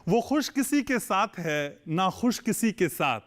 वो खुश किसी के साथ है ना खुश किसी के साथ,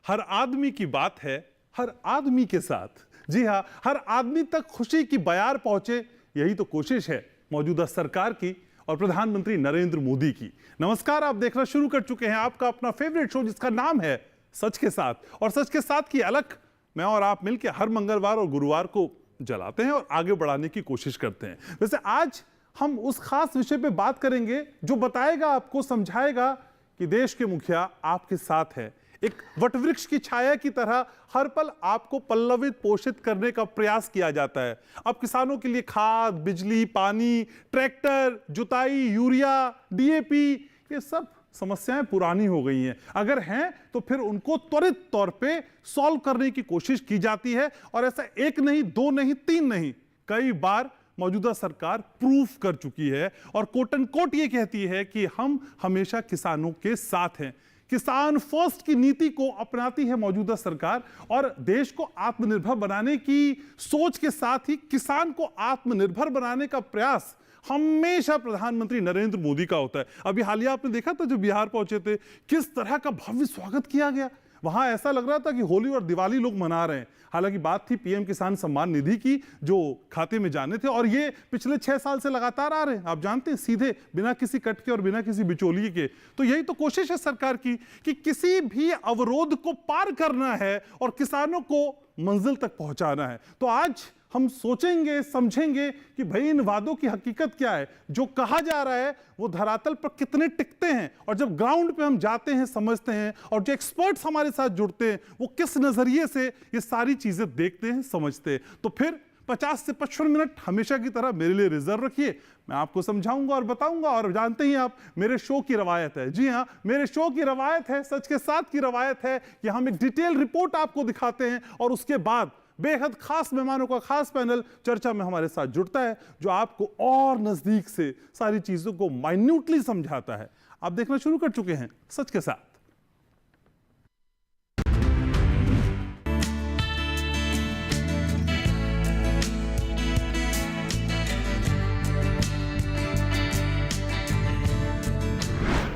हर आदमी की बात है हर आदमी के साथ। जी हाँ, हर आदमी तक खुशी की बयार पहुंचे, यही तो कोशिश है मौजूदा सरकार की और प्रधानमंत्री नरेंद्र मोदी की। नमस्कार, आप देखना शुरू कर चुके हैं आपका अपना फेवरेट शो जिसका नाम है सच के साथ। और सच के साथ की अलख मैं और आप मिलकर हर मंगलवार और गुरुवार को जलाते हैं और आगे बढ़ाने की कोशिश करते हैं। वैसे आज हम उस खास विषय पे बात करेंगे जो बताएगा आपको, समझाएगा कि देश के मुखिया आपके साथ है। एक वटवृक्ष की छाया की तरह हर पल आपको पल्लवित पोषित करने का प्रयास किया जाता है। अब किसानों के लिए खाद, बिजली, पानी, ट्रैक्टर, जुताई, यूरिया, डीएपी, ये सब समस्याएं पुरानी हो गई हैं। अगर हैं तो फिर उनको त्वरित तौर पे सॉल्व करने की कोशिश की जाती है और ऐसा एक नहीं, दो नहीं, तीन नहीं, कई बार मौजूदा सरकार प्रूफ कर चुकी है और कोट एंड कोट ये कहती है कि हम हमेशा किसानों के साथ हैं। किसान फर्स्ट की नीति को अपनाती है मौजूदा सरकार और देश को आत्मनिर्भर बनाने की सोच के साथ ही किसान को आत्मनिर्भर बनाने का प्रयास हमेशा प्रधानमंत्री नरेंद्र मोदी का होता है। अभी हालिया आपने देखा था जो बिहार पहुंचे थे, किस तरह का भव्य स्वागत किया गया। वहां ऐसा लग रहा था कि होली और दिवाली लोग मना रहे हैं। हालांकि बात थी पीएम किसान सम्मान निधि की जो खाते में जाने थे और ये पिछले 6 साल से लगातार आ रहे हैं। आप जानते हैं, सीधे बिना किसी कट के और बिना किसी बिचौलिए के। तो यही तो कोशिश है सरकार की कि किसी भी अवरोध को पार करना है और किसानों को मंजिल तक पहुंचाना है। तो आज हम सोचेंगे, समझेंगे कि भाई इन वादों की हकीकत क्या है, जो कहा जा रहा है वो धरातल पर कितने टिकते हैं, और जब ग्राउंड पे हम जाते हैं, समझते हैं, और जो एक्सपर्ट्स हमारे साथ जुड़ते हैं वो किस नजरिए से ये सारी चीजें देखते हैं, समझते हैं। तो फिर 50 से 55 मिनट हमेशा की तरह मेरे लिए रिजर्व रखिए। मैं आपको समझाऊंगा और बताऊंगा। और जानते ही आप, मेरे शो की रवायत है, जी हाँ, मेरे शो की रवायत है, सच के साथ की रवायत है कि हम एक डिटेल रिपोर्ट आपको दिखाते हैं और उसके बाद बेहद खास मेहमानों का खास पैनल चर्चा में हमारे साथ जुड़ता है जो आपको और नजदीक से सारी चीजों को माइन्यूटली समझाता है। आप देखना शुरू कर चुके हैं सच के साथ।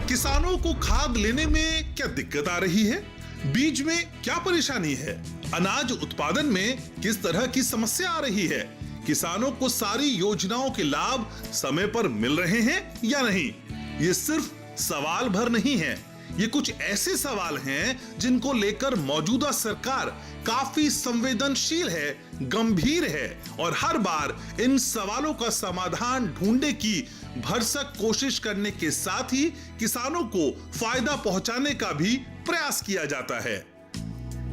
किसानों को खाद लेने में क्या दिक्कत आ रही है? बीज में क्या परेशानी है? अनाज उत्पादन में किस तरह की समस्या आ रही है? किसानों को सारी योजनाओं के लाभ समय पर मिल रहे हैं या नहीं? ये सिर्फ सवाल भर नहीं है, ये कुछ ऐसे सवाल हैं जिनको लेकर मौजूदा सरकार काफी संवेदनशील है, गंभीर है और हर बार इन सवालों का समाधान ढूंढने की भरसक कोशिश करने के साथ ही किसानों को फायदा पहुंचाने का भी प्रयास किया जाता है।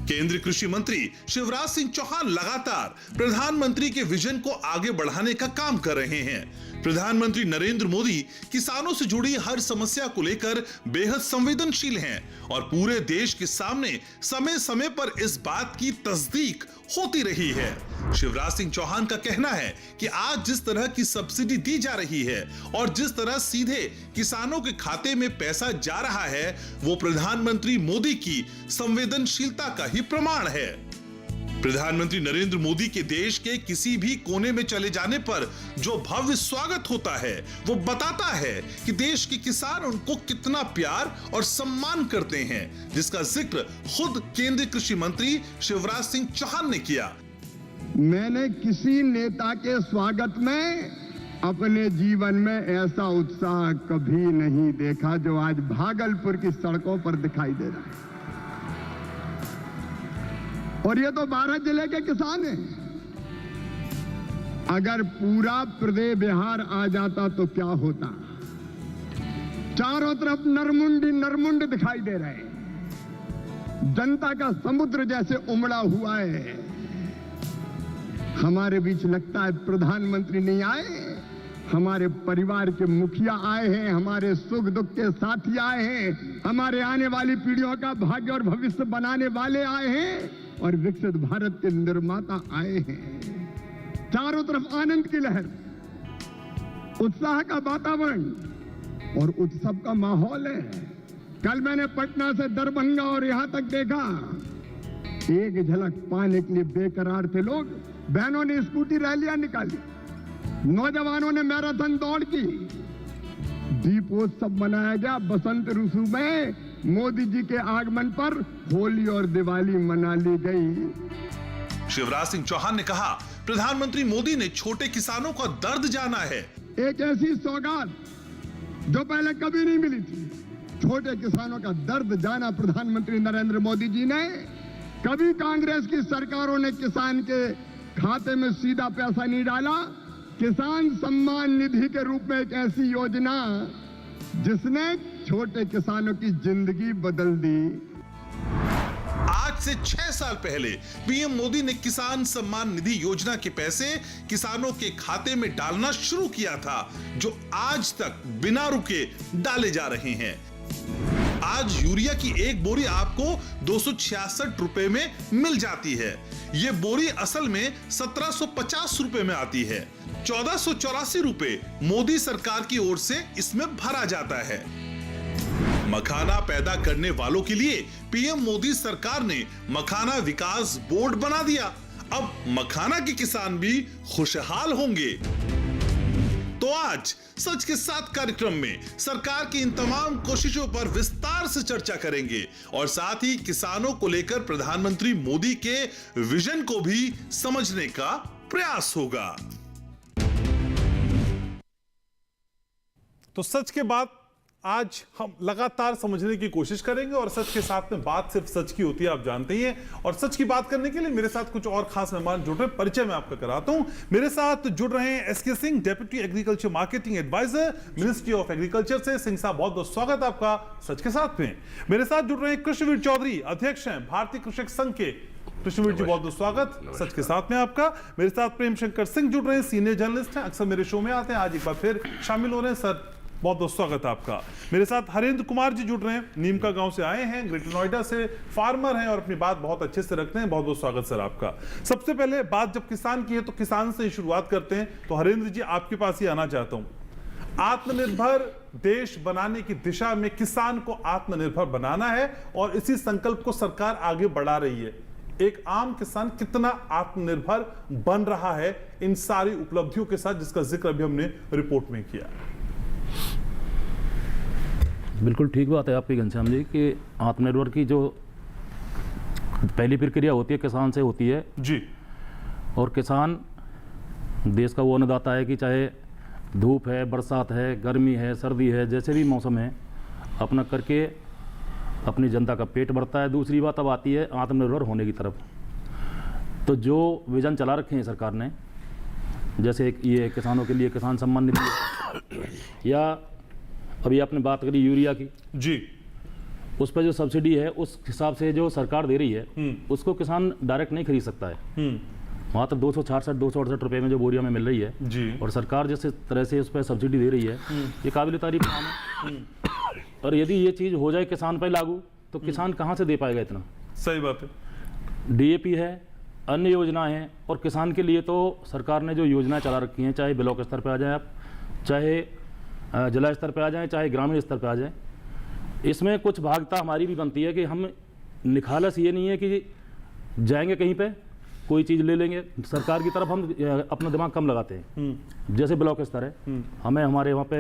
केंद्रीय कृषि मंत्री शिवराज सिंह चौहान लगातार प्रधानमंत्री के विजन को आगे बढ़ाने का काम कर रहे हैं। प्रधानमंत्री नरेंद्र मोदी किसानों से जुड़ी हर समस्या को लेकर बेहद संवेदनशील हैं और पूरे देश के सामने समय समय पर इस बात की तस्दीक होती रही है। शिवराज सिंह चौहान का कहना है कि आज जिस तरह की सब्सिडी दी जा रही है और जिस तरह सीधे किसानों के खाते में पैसा जा रहा है, वो प्रधानमंत्री मोदी की संवेदनशीलता का ही प्रमाण है। प्रधानमंत्री नरेंद्र मोदी के देश के किसी भी कोने में चले जाने पर जो भव्य स्वागत होता है वो बताता है कि देश के किसान उनको कितना प्यार और सम्मान करते हैं, जिसका जिक्र खुद केंद्रीय कृषि मंत्री शिवराज सिंह चौहान ने किया। मैंने किसी नेता के स्वागत में अपने जीवन में ऐसा उत्साह कभी नहीं देखा जो आज भागलपुर की सड़कों पर दिखाई दे रहा है। और ये तो 12 जिले के किसान हैं। अगर पूरा प्रदेश बिहार आ जाता तो क्या होता? चारों तरफ नरमुंड दिखाई दे रहे हैं, जनता का समुद्र जैसे उमड़ा हुआ है। हमारे बीच लगता है प्रधानमंत्री नहीं आए, हमारे परिवार के मुखिया आए हैं, हमारे सुख दुख के साथी आए हैं, हमारे आने वाली पीढ़ियों का भाग्य और भविष्य बनाने वाले आए हैं और विकसित भारत के निर्माता आए हैं। चारों तरफ आनंद की लहर, उत्साह का वातावरण और उत्सव का माहौल है। कल मैंने पटना से दरभंगा और यहां तक देखा, एक झलक पाने के लिए बेकरार थे लोग। बहनों ने स्कूटी रैलियां निकाली, नौजवानों ने मैराथन दौड़ की, दीपोत्सव मनाया गया। बसंत ऋतु में मोदी जी के आगमन पर होली और दिवाली मना ली गई। शिवराज सिंह चौहान ने कहा, प्रधानमंत्री मोदी ने छोटे किसानों का दर्द जाना है। एक ऐसी सौगात जो पहले कभी नहीं मिली थी, छोटे किसानों का दर्द जाना प्रधानमंत्री नरेंद्र मोदी जी ने। कभी कांग्रेस की सरकारों ने किसान के खाते में सीधा पैसा नहीं डाला। किसान सम्मान निधि के रूप में एक ऐसी योजना जिसने छोटे किसानों की जिंदगी बदल दी। आज से 6 साल पहले पीएम मोदी ने किसान सम्मान निधि योजना के पैसे किसानों के खाते में डालना शुरू किया था, जो आज तक बिना रुके डाले जा रहे हैं। आज यूरिया की एक बोरी आपको 266 रुपए में मिल जाती है। ये बोरी असल में 1750 रुपए में आती है। 1484 रुपए मोदी सरकार की ओर से इसमें भरा जाता है। मखाना पैदा करने वालों के लिए पीएम मोदी सरकार ने मखाना विकास बोर्ड बना दिया। अब मखाना के किसान भी खुशहाल होंगे। तो आज सच के साथ कार्यक्रम में सरकार की इन तमाम कोशिशों पर विस्तार से चर्चा करेंगे और साथ ही किसानों को लेकर प्रधानमंत्री मोदी के विजन को भी समझने का प्रयास होगा। तो सच के बाद आज हम लगातार समझने की कोशिश करेंगे और सच के साथ में बात सिर्फ सच की होती है, आप जानते ही हैं। और सच की बात करने के लिए मेरे साथ कुछ और खास मेहमान जुड़ रहे हैं। परिचय मैं आपका कराता हूं। मेरे साथ जुड़ रहे हैं SK Singh, deputy agriculture marketing adviser, ministry of agriculture से। सिंह साहब, बहुत बहुत स्वागत आपका सच के साथ में। मेरे साथ जुड़ रहे हैं कृष्णवीर चौधरी, अध्यक्ष हैं भारतीय कृषक संघ के। कृष्णवीर जी, बहुत बहुत स्वागत सच के साथ में आपका। मेरे साथ प्रेम शंकर सिंह जुड़ रहे हैं, सीनियर जर्नलिस्ट हैं, अक्सर मेरे शो में आते हैं, आज एक बार फिर शामिल हो रहे हैं। सर, बहुत बहुत स्वागत है आपका। मेरे साथ हरेंद्र कुमार जी जुड़ रहे हैं, नीमका गांव से आए हैं, ग्रेटर नोएडा से, फार्मर हैं और अपनी बात बहुत अच्छे से रखते हैं। बहुत बहुत स्वागत सर आपका। सबसे पहले बात जब किसान की है तो किसान से ही शुरुआत करते हैं। तो हरेंद्र जी, आपके पास ही आना चाहता हूं। आत्मनिर्भर देश बनाने की दिशा में किसान को आत्मनिर्भर बनाना है और इसी संकल्प को सरकार आगे बढ़ा रही है। एक आम किसान कितना आत्मनिर्भर बन रहा है इन सारी उपलब्धियों के साथ, जिसका जिक्र अभी हमने रिपोर्ट में किया। बिल्कुल ठीक बात है आपकी घनश्याम जी कि आत्मनिर्भर की जो पहली प्रक्रिया होती है किसान से होती है जी। और किसान देश का वो अन्नदाता है कि चाहे धूप है, बरसात है, गर्मी है, सर्दी है, जैसे भी मौसम है, अपना करके अपनी जनता का पेट भरता है। दूसरी बात अब आती है आत्मनिर्भर होने की तरफ। तो जो विजन चला रखे हैं सरकार ने, जैसे ये किसानों के लिए किसान सम्मान निधि, या अभी आपने बात करी यूरिया की जी, उस पर जो सब्सिडी है उस हिसाब से जो सरकार दे रही है उसको किसान डायरेक्ट नहीं खरीद सकता है। मात्र 266-268 रुपए में जो बोरिया में मिल रही है जी, और सरकार जैसे तरह से उस पर सब्सिडी दे रही है, ये काबिल तारीफ काम है। और यदि ये चीज़ हो जाए किसान पर लागू, तो किसान कहाँ से दे पाएगा इतना? सही बात है। डीएपी है, अन्य योजनाएं हैं, और किसान के लिए तो सरकार ने जो योजनाएं चला रखी हैं, चाहे ब्लॉक स्तर पर आ जाए आप, चाहे जिला स्तर पे आ जाएं, चाहे ग्रामीण स्तर पे आ जाएं, इसमें कुछ भागता हमारी भी बनती है कि हम निखालस ये नहीं है कि जाएंगे कहीं पे कोई चीज़ ले लेंगे। सरकार की तरफ हम अपना दिमाग कम लगाते हैं। जैसे ब्लॉक स्तर है, हमें हमारे वहाँ पे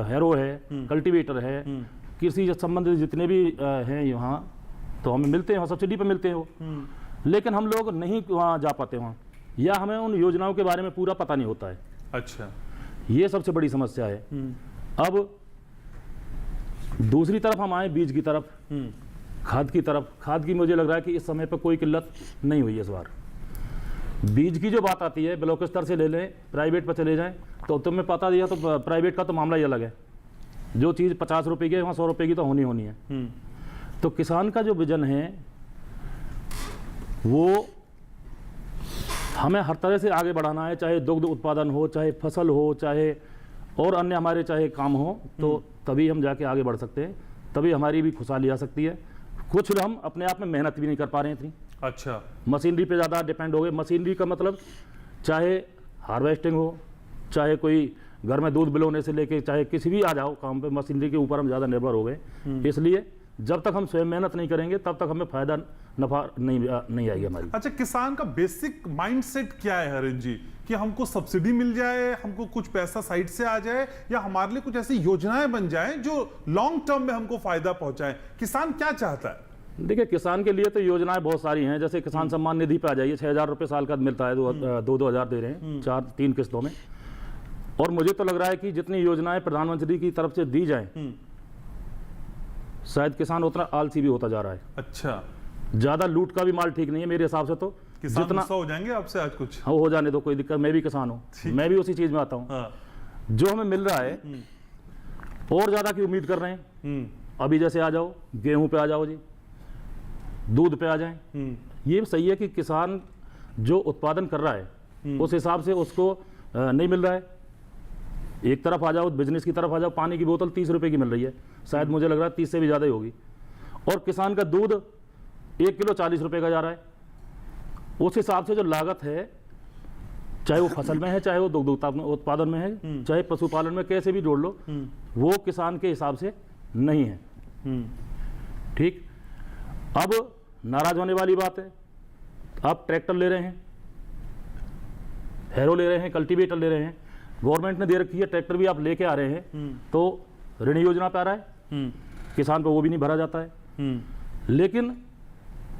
हैरो है, कल्टीवेटर है, कृषि संबंधित जितने भी हैं यहाँ, तो हमें मिलते हैं, वहाँ सब्सिडी पे मिलते हैं वो। लेकिन हम लोग नहीं वहाँ जा पाते वहाँ, या हमें उन योजनाओं के बारे में पूरा पता नहीं होता है। अच्छा, ये सबसे बड़ी समस्या है। अब दूसरी तरफ हम आए बीज की तरफ, खाद की तरफ। खाद की मुझे लग रहा है कि इस समय पर कोई किल्लत नहीं हुई है इस बार। बीज की जो बात आती है, ब्लॉक स्तर से ले लें, प्राइवेट पर चले जाएं, तो तुम्हें पता दिया तो प्राइवेट का तो मामला ही अलग है। जो चीज़ 50 रुपए की है वहाँ 100 रुपए की तो होनी है। तो किसान का जो विजन है वो हमें हर तरह से आगे बढ़ाना है, चाहे दुग्ध उत्पादन हो, चाहे फसल हो, चाहे और अन्य हमारे चाहे काम हो, तो तभी हम जाके आगे बढ़ सकते हैं, तभी हमारी भी खुशहाली आ सकती है। कुछ हम अपने आप में मेहनत भी नहीं कर पा रहे हैं इतनी। अच्छा, मशीनरी पे ज़्यादा डिपेंड हो गए। मशीनरी का मतलब चाहे हार्वेस्टिंग हो, चाहे कोई घर में दूध बिलोने से लेके चाहे किसी भी आ जाओ काम पे, मशीनरी के ऊपर हम ज़्यादा निर्भर हो गए। इसलिए जब तक हम स्वयं मेहनत नहीं करेंगे तब तक हमें फायदा नफा नहीं आएगी हमारी। अच्छा, किसान का बेसिक माइंडसेट क्या है हरिन जी, कि हमको सब्सिडी मिल जाए, हमको कुछ पैसा साइड से आ जाए, या हमारे लिए कुछ ऐसी योजनाएं बन जाएं जो लॉन्ग टर्म में हमको फायदा पहुंचाएं? किसान क्या चाहता है? देखिए, किसान के लिए तो योजनाएं बहुत सारी हैं। जैसे किसान सम्मान निधि पे आ जाइए, 6,000 रुपये साल का मिलता है, 2,000 दे रहे हैं 4-3 किस्तों में। और मुझे तो लग रहा है कि जितनी योजनाएं प्रधानमंत्री की तरफ से दी जाएं, शायद किसान उतना आलसी भी होता जा रहा है। अच्छा, ज्यादा लूट का भी माल ठीक नहीं है मेरे हिसाब से। तो किसान गुस्सा हो जाएंगे आपसे आज कुछ? हाँ, हो जाने दो, कोई दिक्कत, मैं भी किसान हूँ, मैं भी उसी चीज में आता हूँ। हाँ। जो हमें मिल रहा है और ज्यादा की उम्मीद कर रहे हैं। अभी जैसे आ जाओ, गेहूं पे आ जाओ जी, दूध पे आ जाएं। ये सही है कि किसान जो उत्पादन कर रहा है उस हिसाब से उसको नहीं मिल रहा है। एक तरफ आ जाओ, बिजनेस की तरफ आ जाओ, पानी की बोतल 30 रुपए की मिल रही है, शायद मुझे लग रहा है 30 से भी ज़्यादा ही होगी। और किसान का दूध 1 किलो 40 रुपए का जा रहा है। उस हिसाब से जो लागत है, चाहे वो फसल में है, चाहे वो दुग्ध उत्पादन में है, चाहे पशुपालन में, कैसे भी जोड़ लो, वो किसान के हिसाब से नहीं है। ठीक, अब नाराज होने वाली बात है, आप ट्रैक्टर ले रहे हैं, हैरो ले रहे हैं, कल्टीवेटर ले रहे हैं, गवर्नमेंट ने दे रखी है, ट्रैक्टर भी आप लेके आ रहे हैं, तो ऋण योजना पे आ रहा है, किसान पे वो भी नहीं भरा जाता है। लेकिन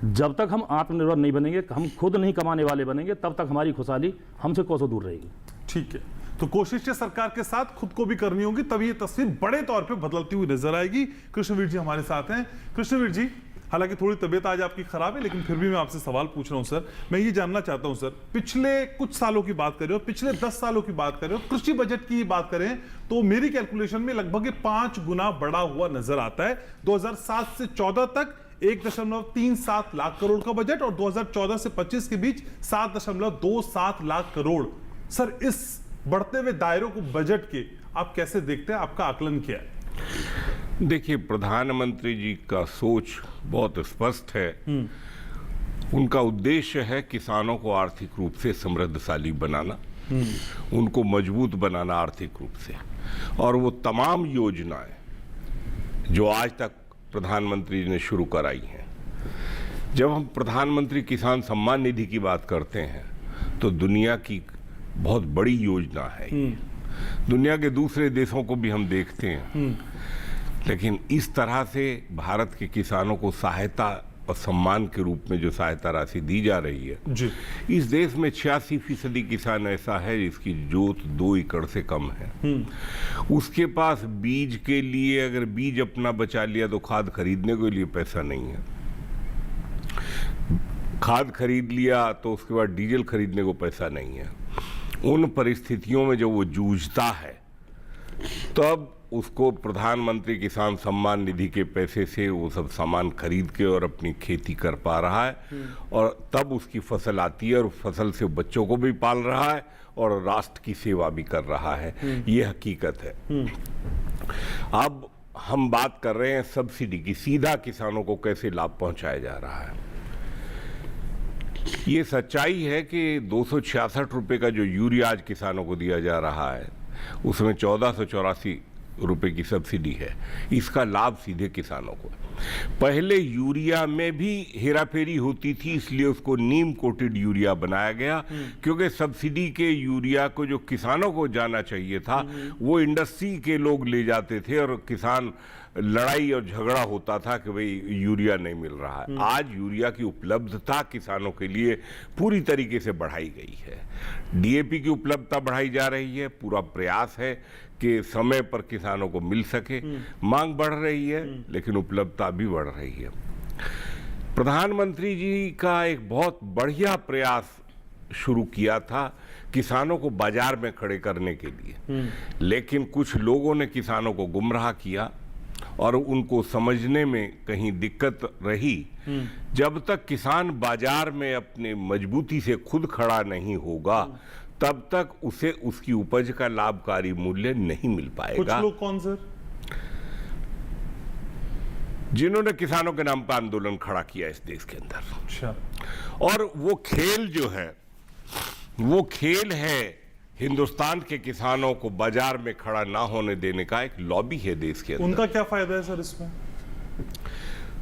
जब तक हम आत्मनिर्भर नहीं बनेंगे, हम खुद नहीं कमाने वाले बनेंगे, तब तक हमारी खुशहाली हमसे कोसों दूर रहेगी। ठीक है, तो कोशिशें सरकार के साथ खुद को भी करनी होगी, तभी ये तस्वीर बड़े तौर पे बदलती हुई नजर आएगी। कृष्णवीर जी हमारे साथ हैं। कृष्णवीर जी, हालांकि थोड़ी तबीयत आज आपकी खराब है, लेकिन फिर भी मैं आपसे सवाल पूछ रहा हूं सर। मैं ये जानना चाहता हूं सर, पिछले कुछ सालों की बात करें, पिछले 10 सालों की बात करें, कृषि बजट की बात करें, तो मेरी कैलकुलेशन में लगभग 5 गुना बढ़ा हुआ नजर आता है। 2007 से 14 तक 1.37 लाख करोड़ का बजट, और 2014 से 25 के बीच 7.27 लाख करोड़। सर, इस बढ़ते हुए दायरों को बजट के आप कैसे देखते हैं? आपका आकलन क्या है? देखिए, प्रधानमंत्री जी का सोच बहुत स्पष्ट है। उनका उद्देश्य है किसानों को आर्थिक रूप से समृद्धशाली बनाना, उनको मजबूत बनाना आर्थिक रूप से। और वो तमाम योजनाएं जो आज तक प्रधानमंत्री जी ने शुरू कराई हैं, जब हम प्रधानमंत्री किसान सम्मान निधि की बात करते हैं तो दुनिया की बहुत बड़ी योजना है। दुनिया के दूसरे देशों को भी हम देखते हैं, लेकिन इस तरह से भारत के किसानों को सहायता और सम्मान के रूप में जो सहायता राशि दी जा रही है जी। इस देश में 86% किसान ऐसा है जिसकी जोत 2 एकड़ से कम है। उसके पास बीज के लिए, अगर बीज अपना बचा लिया तो खाद खरीदने के लिए पैसा नहीं है। खाद खरीद लिया तो उसके बाद डीजल खरीदने को पैसा नहीं है। उन परिस्थितियों में जब वो जूझता है, तब उसको प्रधानमंत्री किसान सम्मान निधि के पैसे से वो सब सामान खरीद के और अपनी खेती कर पा रहा है, और तब उसकी फसल आती है और फसल से बच्चों को भी पाल रहा है और राष्ट्र की सेवा भी कर रहा है। ये हकीकत है। अब हम बात कर रहे हैं सब्सिडी की, सीधा किसानों को कैसे लाभ पहुंचाया जा रहा है। ये सच्चाई है कि 266 रुपए का जो यूरिया आज किसानों को दिया जा रहा है, उसमें 1484 रुपए की सब्सिडी है। इसका लाभ सीधे किसानों को। पहले यूरिया में भी हेराफेरी होती थी, इसलिए उसको नीम कोटेड यूरिया बनाया गया, क्योंकि सब्सिडी के यूरिया को जो किसानों को जाना चाहिए था वो इंडस्ट्री के लोग ले जाते थे, और किसान लड़ाई और झगड़ा होता था कि भाई यूरिया नहीं मिल रहा है। आज यूरिया की उपलब्धता किसानों के लिए पूरी तरीके से बढ़ाई गई है। डीएपी की उपलब्धता बढ़ाई जा रही है। पूरा प्रयास है कि समय पर किसानों को मिल सके। मांग बढ़ रही है, लेकिन उपलब्धता भी बढ़ रही है। प्रधानमंत्री जी का एक बहुत बढ़िया प्रयास शुरू किया था किसानों को बाजार में खड़े करने के लिए, लेकिन कुछ लोगों ने किसानों को गुमराह किया और उनको समझने में कहीं दिक्कत रही। जब तक किसान बाजार में अपनी मजबूती से खुद खड़ा नहीं होगा, तब तक उसे उसकी उपज का लाभकारी मूल्य नहीं मिल पाएगा। कुछ लोग कौन सर? जिन्होंने किसानों के नाम पर आंदोलन खड़ा किया इस देश के अंदर। अच्छा। और वो खेल जो है, वो खेल है हिंदुस्तान के किसानों को बाजार में खड़ा ना होने देने का। एक लॉबी है देश के अंदर। उनका क्या फायदा है सर इसमें?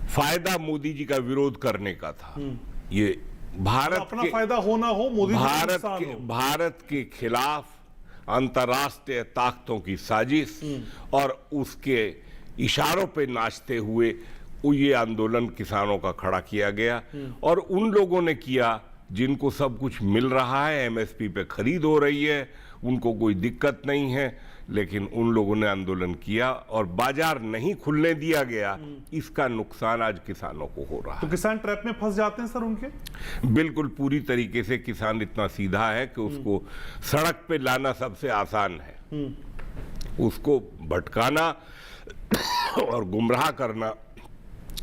फायदा मोदी जी का विरोध करने का था। ये भारत अपना के फायदा हो ना हो, मोदी जी का नुकसान हो। भारत के खिलाफ अंतर्राष्ट्रीय ताकतों की साजिश और उसके इशारों पे नाचते हुए ये आंदोलन किसानों का खड़ा किया गया और उन लोगों ने किया जिनको सब कुछ मिल रहा है, एमएसपी पे खरीद हो रही है, उनको कोई दिक्कत नहीं है, लेकिन उन लोगों ने आंदोलन किया और बाजार नहीं खुलने दिया गया। इसका नुकसान आज किसानों को हो रहा तो है। किसान ट्रैप में फंस जाते हैं सर उनके? बिल्कुल पूरी तरीके से किसान इतना सीधा है कि उसको सड़क पे लाना सबसे आसान है, उसको भटकाना और गुमराह करना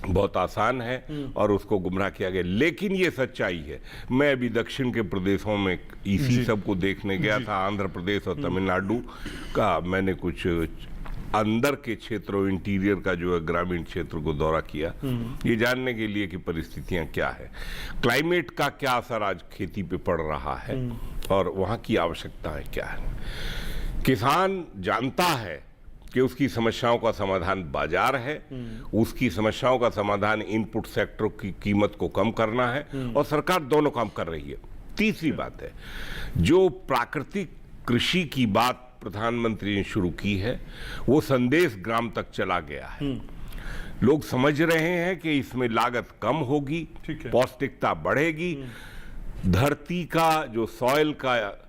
बहुत आसान है और उसको गुमराह किया गया। लेकिन ये सच्चाई है, मैं अभी दक्षिण के प्रदेशों में इसी सब को देखने गया था, आंध्र प्रदेश और तमिलनाडु का मैंने कुछ अंदर के क्षेत्रों, इंटीरियर का जो है ग्रामीण क्षेत्र को दौरा किया, ये जानने के लिए कि परिस्थितियां क्या है, क्लाइमेट का क्या असर आज खेती पे पड़ रहा है और वहां की आवश्यकताएं क्या है। किसान जानता है कि उसकी समस्याओं का समाधान बाजार है, उसकी समस्याओं का समाधान इनपुट सेक्टर की कीमत को कम करना है और सरकार दोनों काम कर रही है। तीसरी बात है, जो प्राकृतिक कृषि की बात प्रधानमंत्री ने शुरू की है, वो संदेश ग्राम तक चला गया है। लोग समझ रहे हैं कि इसमें लागत कम होगी, पौष्टिकता बढ़ेगी, धरती का जो सॉइल का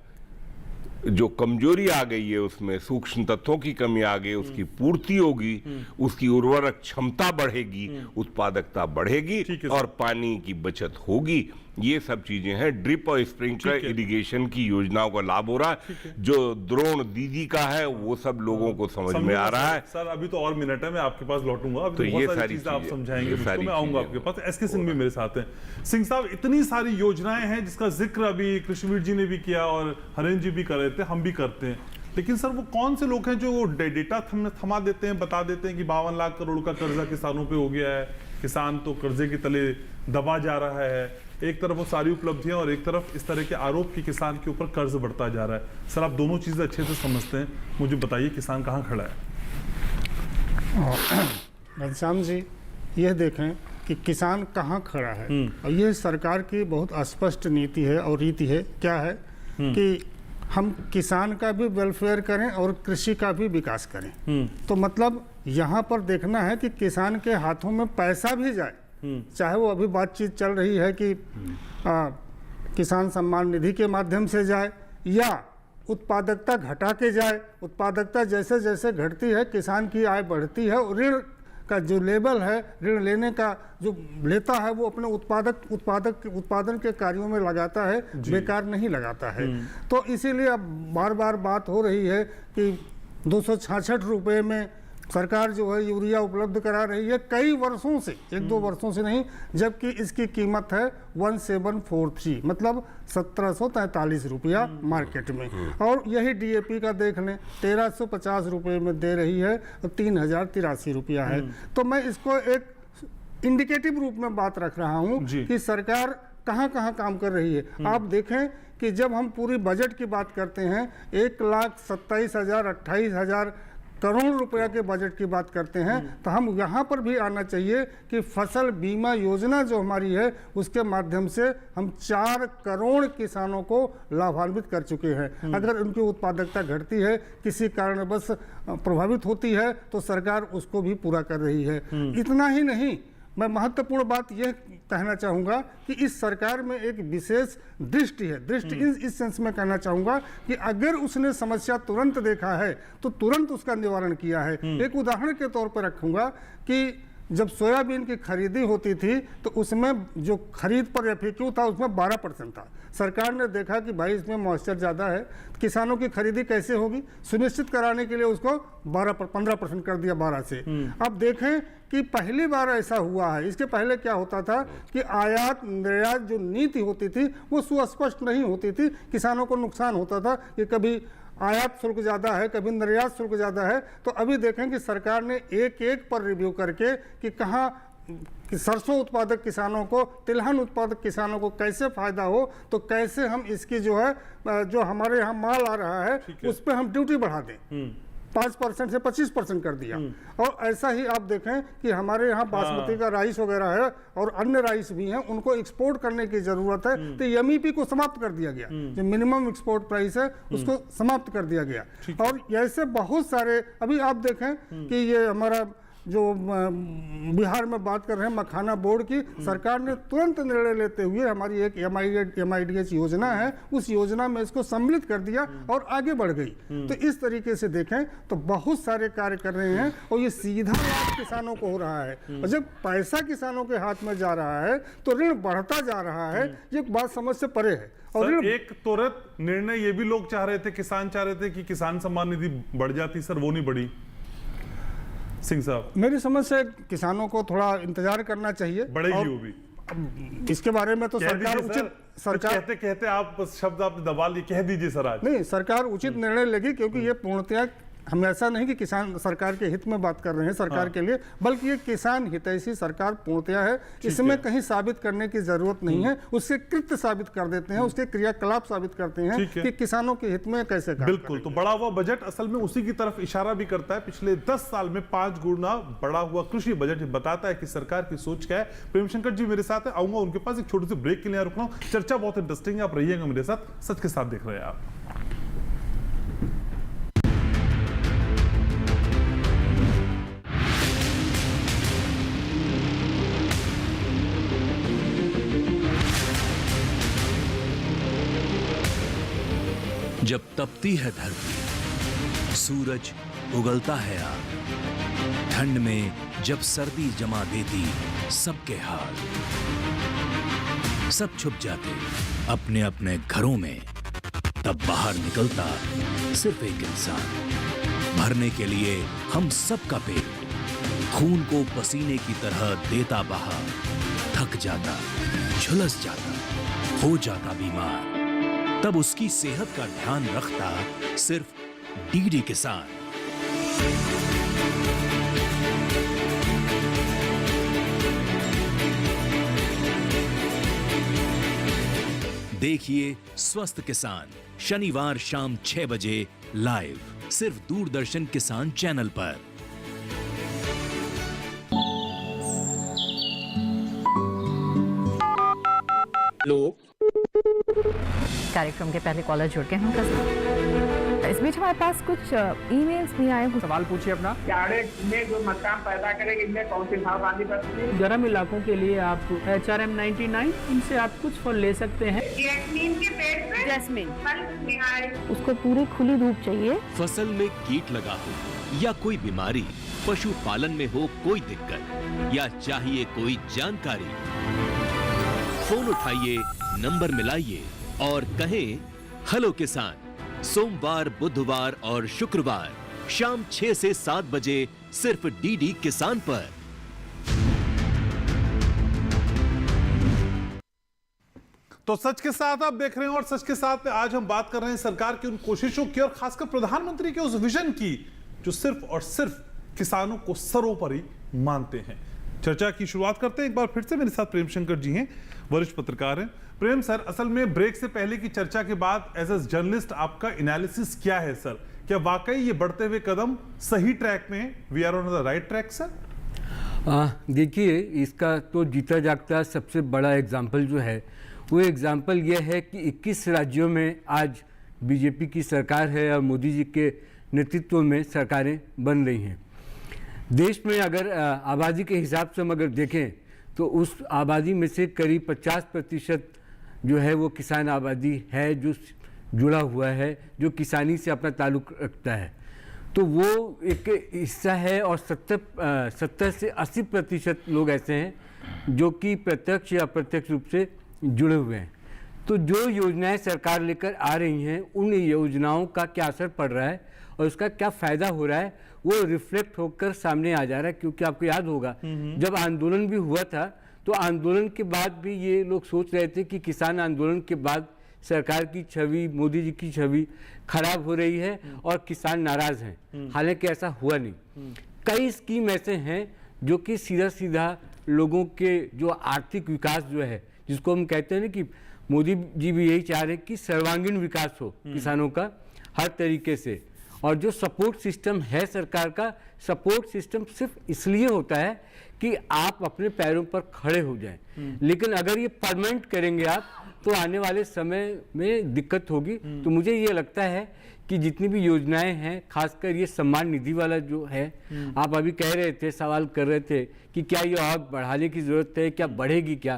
जो कमजोरी आ गई है उसमें सूक्ष्म तत्वों की कमी आ गई, उसकी पूर्ति होगी, उसकी उर्वरक क्षमता बढ़ेगी, उत्पादकता बढ़ेगी और पानी की बचत होगी। ये सब चीजें हैं। ड्रिप और स्प्रिंकलर इरिगेशन की योजनाओं का लाभ हो रहा है, जो द्रोण दीदी का है वो सब लोगों को समझ में आ रहा है। सर अभी तो और मिनट है, मैं आपके पास लौटूंगा, अभी तो बहुत ये सारी सारी चीजें आप चीजें, समझाएंगे ये मुझको, सारी मैं आऊंगा चीजें आपके पास। एसके सिंह भी मेरे साथ हैं। सिंह साहब, इतनी सारी योजनाएं हैं जिसका जिक्र अभी कृष्णवीर जी ने भी किया और हरेंद्र जी भी कर रहे थे, हम भी करते हैं, लेकिन सर वो कौन से लोग हैं जो डेटा थमा देते हैं, बता देते हैं कि 52 लाख करोड़ का कर्जा किसानों पे हो गया है, किसान तो कर्जे के तले दबा जा रहा है। एक तरफ वो सारी उपलब्धियां और एक तरफ इस तरह के आरोप कि किसान के ऊपर कर्ज बढ़ता जा रहा है। सर आप दोनों चीजें अच्छे से समझते हैं, मुझे बताइए किसान कहाँ खड़ा है? घनश्याम जी, यह देखें कि किसान कहाँ खड़ा है और ये सरकार की बहुत स्पष्ट नीति है और रीति है। क्या है कि हम किसान का भी वेलफेयर करें और कृषि का भी विकास करें। तो मतलब यहाँ पर देखना है कि किसान के हाथों में पैसा भी जाए, चाहे वो अभी बातचीत चल रही है कि किसान सम्मान निधि के माध्यम से जाए या उत्पादकता घटा के जाए। उत्पादकता जैसे जैसे घटती है किसान की आय बढ़ती है और ऋण का जो लेवल है, ऋण लेने का जो लेता है वो अपने उत्पादन के कार्यों में लगाता है, बेकार नहीं लगाता है। तो इसीलिए अब बार बार बात हो रही है कि 266 रुपये में सरकार जो है यूरिया उपलब्ध करा रही है कई वर्षों से, 1-2 वर्षों से नहीं, जबकि इसकी कीमत है 1743, मतलब 1743 रुपया मार्केट में। और यही डीएपी का देख लें, 1350 रुपये में दे रही है और 3083 रुपया है। तो मैं इसको एक इंडिकेटिव रूप में बात रख रहा हूँ कि सरकार कहाँ कहाँ काम कर रही है। आप देखें कि जब हम पूरी बजट की बात करते हैं, 1,27,000-28,000 करोड़ रुपया के बजट की बात करते हैं, तो हम यहाँ पर भी आना चाहिए कि फसल बीमा योजना जो हमारी है उसके माध्यम से हम 4 करोड़ किसानों को लाभान्वित कर चुके हैं। अगर उनकी उत्पादकता घटती है, किसी कारणवश प्रभावित होती है, तो सरकार उसको भी पूरा कर रही है। इतना ही नहीं, मैं महत्वपूर्ण बात यह कहना चाहूँगा कि इस सरकार में एक विशेष दृष्टि है। दृष्टि इस सेंस में कहना चाहूँगा कि अगर उसने समस्या तुरंत देखा है तो तुरंत उसका निवारण किया है। एक उदाहरण के तौर पर रखूँगा कि जब सोयाबीन की खरीदी होती थी तो उसमें जो खरीद पर एफएक्यू था उसमें 12% था। सरकार ने देखा कि भाई इसमें मॉइस्चर ज़्यादा है, किसानों की खरीदी कैसे होगी, सुनिश्चित कराने के लिए उसको 15% कर दिया 12 से। अब देखें कि पहली बार ऐसा हुआ है। इसके पहले क्या होता था कि आयात निर्यात जो नीति होती थी वो सुस्पष्ट नहीं होती थी, किसानों को नुकसान होता था कि कभी आयात शुल्क ज़्यादा है, कभी निर्यात शुल्क ज़्यादा है। तो अभी देखें कि सरकार ने एक पर रिव्यू करके कि कहाँ कि सरसों उत्पादक किसानों को, तिलहन उत्पादक किसानों को कैसे फायदा हो, तो कैसे हम इसकी जो है जो हमारे यहाँ माल आ रहा है उस पर हम ड्यूटी बढ़ा दें। 5% से 25% कर दिया। और ऐसा ही आप देखें कि हमारे यहाँ बासमती का राइस वगैरह है और अन्य राइस भी हैं, उनको एक्सपोर्ट करने की जरूरत है, तो एमईपी को समाप्त कर दिया गया, जो मिनिमम एक्सपोर्ट प्राइस है उसको समाप्त कर दिया गया। और ऐसे बहुत सारे, अभी आप देखें कि ये हमारा जो बिहार में बात कर रहे हैं मखाना बोर्ड की, सरकार ने तुरंत निर्णय लेते हुए हमारी एक MIDH योजना है, उस योजना में इसको सम्मिलित कर दिया और आगे बढ़ गई। तो इस तरीके से देखें तो बहुत सारे कार्य कर रहे हैं और ये सीधा लाभ किसानों को हो रहा है। और जब पैसा किसानों के हाथ में जा रहा है तो ऋण बढ़ता जा रहा है, ये बात समझ से परे है। और एक त्वरित निर्णय ये भी लोग चाह रहे थे, किसान चाह रहे थे कि किसान सम्मान निधि बढ़ जाती, सर वो नहीं बढ़ी। सिंह साहब, मेरी समझ से किसानों को थोड़ा इंतजार करना चाहिए, बढ़ेगी वो भी। इसके बारे में तो सरकार उचित, सरकार कहते आप शब्द आप दबा लिए, कह दीजिए सर आज। नहीं, सरकार उचित निर्णय लेगी, क्योंकि ये पूर्णतया हम ऐसा नहीं कि किसान सरकार के हित में बात कर रहे हैं सरकार के लिए, बल्कि ये किसान हितैषी सरकार पूर्णतया है। इसमें कहीं साबित करने की जरूरत नहीं है, उसके कृत्य साबित कर देते हैं, उसके क्रियाकलाप साबित करते हैं कि किसानों के हित में कैसे काम बिल्कुल। तो बढ़ा हुआ बजट असल में उसी की तरफ इशारा भी करता है। पिछले 10 साल में 5 गुना बढ़ा हुआ कृषि बजट बताता है कि सरकार की सोच क्या है। प्रेम शंकर जी मेरे साथ है, आऊंगा उनके पास, एक छोटे से ब्रेक के लिए रुक रहा हूं। चर्चा बहुत इंटरेस्टिंग है, आप रहिएगा मेरे साथ। सच के साथ देख रहे हैं आप। जब तपती है धरती, सूरज उगलता है आग, ठंड में जब सर्दी जमा देती सबके हाल, सब छुप जाते अपने अपने घरों में, तब बाहर निकलता सिर्फ एक इंसान, भरने के लिए हम सबका पेट, खून को पसीने की तरह देता बहा, थक जाता, झुलस जाता, हो जाता बीमार, तब उसकी सेहत का ध्यान रखता सिर्फ डीडी किसान। देखिए स्वस्थ किसान शनिवार शाम 6 बजे लाइव, सिर्फ दूरदर्शन किसान चैनल पर। लोग कार्यक्रम के पहले कॉलर जुड़ के हैं। इस बीच हमारे पास कुछ ईमेल्स भी आए हैं। सवाल पूछिए अपना। में जो मकान पैदा करेंगे इनमें कौन सी सावधानी बरतनी है? गर्म इलाकों के लिए आप HRM 99 इनसे आप कुछ फल ले सकते हैं। जैस्मीन के पेड़ पे जैस्मीन, फल उसको पूरी खुली धूप चाहिए। फसल में कीट लगा हो या कोई बीमारी, पशुपालन में हो कोई दिक्कत या चाहिए कोई जानकारी, फोन उठाइए, नंबर मिलाइए और कहें हेलो किसान। सोमवार, बुधवार और शुक्रवार शाम 6 से 7 बजे सिर्फ डीडी किसान पर। तो सच के साथ आप देख रहे हैं और सच के साथ में आज हम बात कर रहे हैं सरकार की उन कोशिशों की और खासकर प्रधानमंत्री के उस विजन की जो सिर्फ और सिर्फ किसानों को सर्वोपरि मानते हैं। चर्चा की शुरुआत करते हैं। एक बार फिर से मेरे साथ प्रेम शंकर जी हैं, वरिष्ठ पत्रकार हैं। प्रेम सर, असल में ब्रेक से पहले की चर्चा के बाद एज ए जर्नलिस्ट आपका एनालिसिस क्या है सर? क्या वाकई ये बढ़ते हुए कदम सही ट्रैक में, we are on the right track sir? देखिए, इसका तो जीता जागता सबसे बड़ा एग्जाम्पल जो है वो एग्जाम्पल ये है कि 21 राज्यों में आज बीजेपी की सरकार है और मोदी जी के नेतृत्व में सरकारें बन रही हैं। देश में अगर आबादी के हिसाब से हम अगर देखें तो उस आबादी में से करीब 50% जो है वो किसान आबादी है, जो जुड़ा हुआ है, जो किसानी से अपना ताल्लुक़ रखता है। तो वो एक हिस्सा है और 70 से 80% लोग ऐसे हैं जो कि प्रत्यक्ष या अप्रत्यक्ष रूप से जुड़े हुए हैं। तो जो योजनाएं सरकार लेकर आ रही हैं उन योजनाओं का क्या असर पड़ रहा है और उसका क्या फ़ायदा हो रहा है वो रिफ्लेक्ट होकर सामने आ जा रहा है। क्योंकि आपको याद होगा जब आंदोलन भी हुआ था तो आंदोलन के बाद भी ये लोग सोच रहे थे कि किसान आंदोलन के बाद सरकार की छवि, मोदी जी की छवि खराब हो रही है और किसान नाराज़ हैं। हालांकि ऐसा हुआ नहीं। कई स्कीम ऐसे हैं जो कि सीधा सीधा लोगों के जो आर्थिक विकास जो है, जिसको हम कहते हैं ना कि मोदी जी भी यही चाह रहे हैं कि सर्वांगीण विकास हो किसानों का हर तरीके से, और जो सपोर्ट सिस्टम है सरकार का, सपोर्ट सिस्टम सिर्फ इसलिए होता है कि आप अपने पैरों पर खड़े हो जाएं। लेकिन अगर ये परमानेंट करेंगे आप, तो आने वाले समय में दिक्कत होगी। तो मुझे ये लगता है कि जितनी भी योजनाएं हैं, खासकर ये सम्मान निधि वाला जो है, आप अभी कह रहे थे, सवाल कर रहे थे कि क्या ये और बढ़ाने की ज़रूरत है, क्या बढ़ेगी क्या,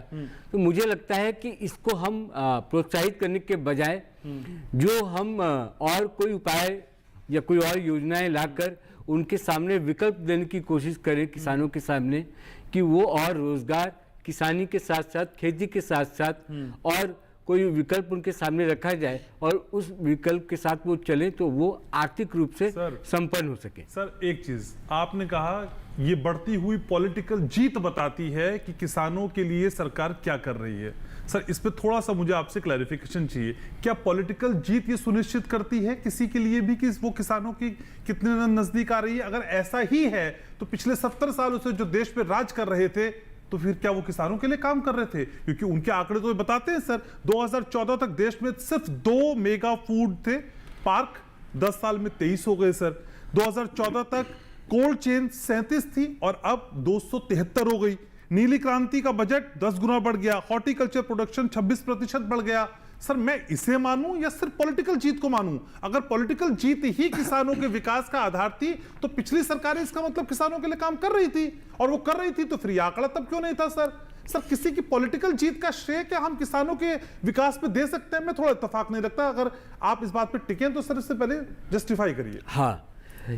तो मुझे लगता है कि इसको हम प्रोत्साहित करने के बजाय जो हम और कोई उपाय या कोई और योजनाएं लाकर उनके सामने विकल्प देने की कोशिश करें किसानों के सामने, कि वो और रोजगार किसानी के साथ साथ, खेती के साथ साथ और कोई विकल्प उनके सामने रखा जाए और उस विकल्प के साथ वो चले, तो वो आर्थिक रूप से संपन्न हो सके। सर एक चीज आपने कहा, ये बढ़ती हुई पॉलिटिकल जीत बताती है कि किसानों के लिए सरकार क्या कर रही है। सर इस पे थोड़ा सा मुझे आपसे क्लैरिफिकेशन चाहिए। क्या पॉलिटिकल जीत ये सुनिश्चित करती है किसी के लिए भी कि वो किसानों की कितने नजदीक आ रही है? अगर ऐसा ही है तो पिछले 70 सालों से जो देश पे राज कर रहे थे, तो फिर क्या वो किसानों के लिए काम कर रहे थे? क्योंकि उनके आंकड़े तो बताते हैं सर, 2014 तक देश में सिर्फ 2 मेगा फूड थे पार्क, 10 साल में 23 हो गए सर। 2014 तक कोल्ड चेन 37 थी और अब 273 हो गई। नीली क्रांति का बजट 10 गुना बढ़ गया, हॉर्टिकल्चर प्रोडक्शन 26% बढ़ गया। सर मैं इसे मानूं या सिर्फ पॉलिटिकल जीत को मानूं? अगर पॉलिटिकल जीत ही किसानों के विकास का आधार थी, तो पिछली सरकारें इसका मतलब किसानों के लिए काम कर रही थी, और वो कर रही थी तो फिर ये आंकड़ा तब क्यों नहीं था सर? सर किसी की पॉलिटिकल जीत का श्रेय क्या हम किसानों के विकास पे दे सकते हैं? मैं थोड़ा इत्तेफाक नहीं रखता। अगर आप इस बात पे टिके तो सर इससे पहले जस्टिफाई करिए। हाँ,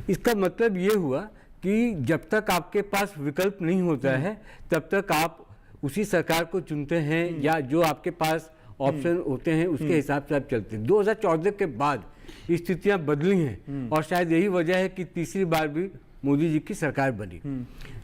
इसका मतलब ये हुआ कि जब तक आपके पास विकल्प नहीं होता है, तब तक आप उसी सरकार को चुनते हैं, या जो आपके पास ऑप्शन होते हैं उसके हिसाब से आप चलते हैं। 2014 के बाद स्थितियां बदली हैं, और शायद यही वजह है कि तीसरी बार भी मोदी जी की सरकार बनी।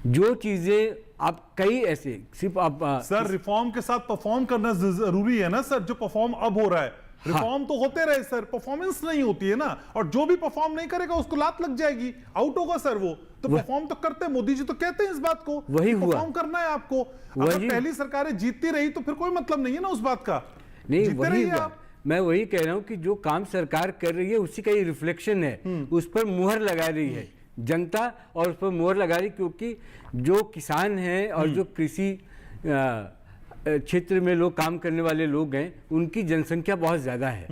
जो चीजें आप कई ऐसे सिर्फ आप सर रिफॉर्म के साथ परफॉर्म करना जरूरी है ना सर। जो परफॉर्म अब हो रहा है, रिफॉर्म तो होते रहे सर, परफॉर्मेंस नहीं होती है ना, और जो भी परफॉर्म नहीं करेगा उसको लात लग जाएगी, आउट होगा सर वो। तो परफॉर्म तो करते हैं, मोदी जी तो कहते हैं इस बात को, वही हुआ, परफॉर्म करना है आपको। अगर पहली सरकारें जीतती रही तो फिर कोई मतलब नहीं है ना उस बात का। नहीं, वही हुआ। मैं वही कह रहा हूं कि जो काम सरकार कर रही है उसी का ही रिफ्लेक्शन है, उस पर मुहर लगा रही है जनता, और उस पर मुहर लगा रही, क्योंकि जो किसान हैं और जो कृषि क्षेत्र में लोग काम करने वाले लोग हैं, उनकी जनसंख्या बहुत ज़्यादा है।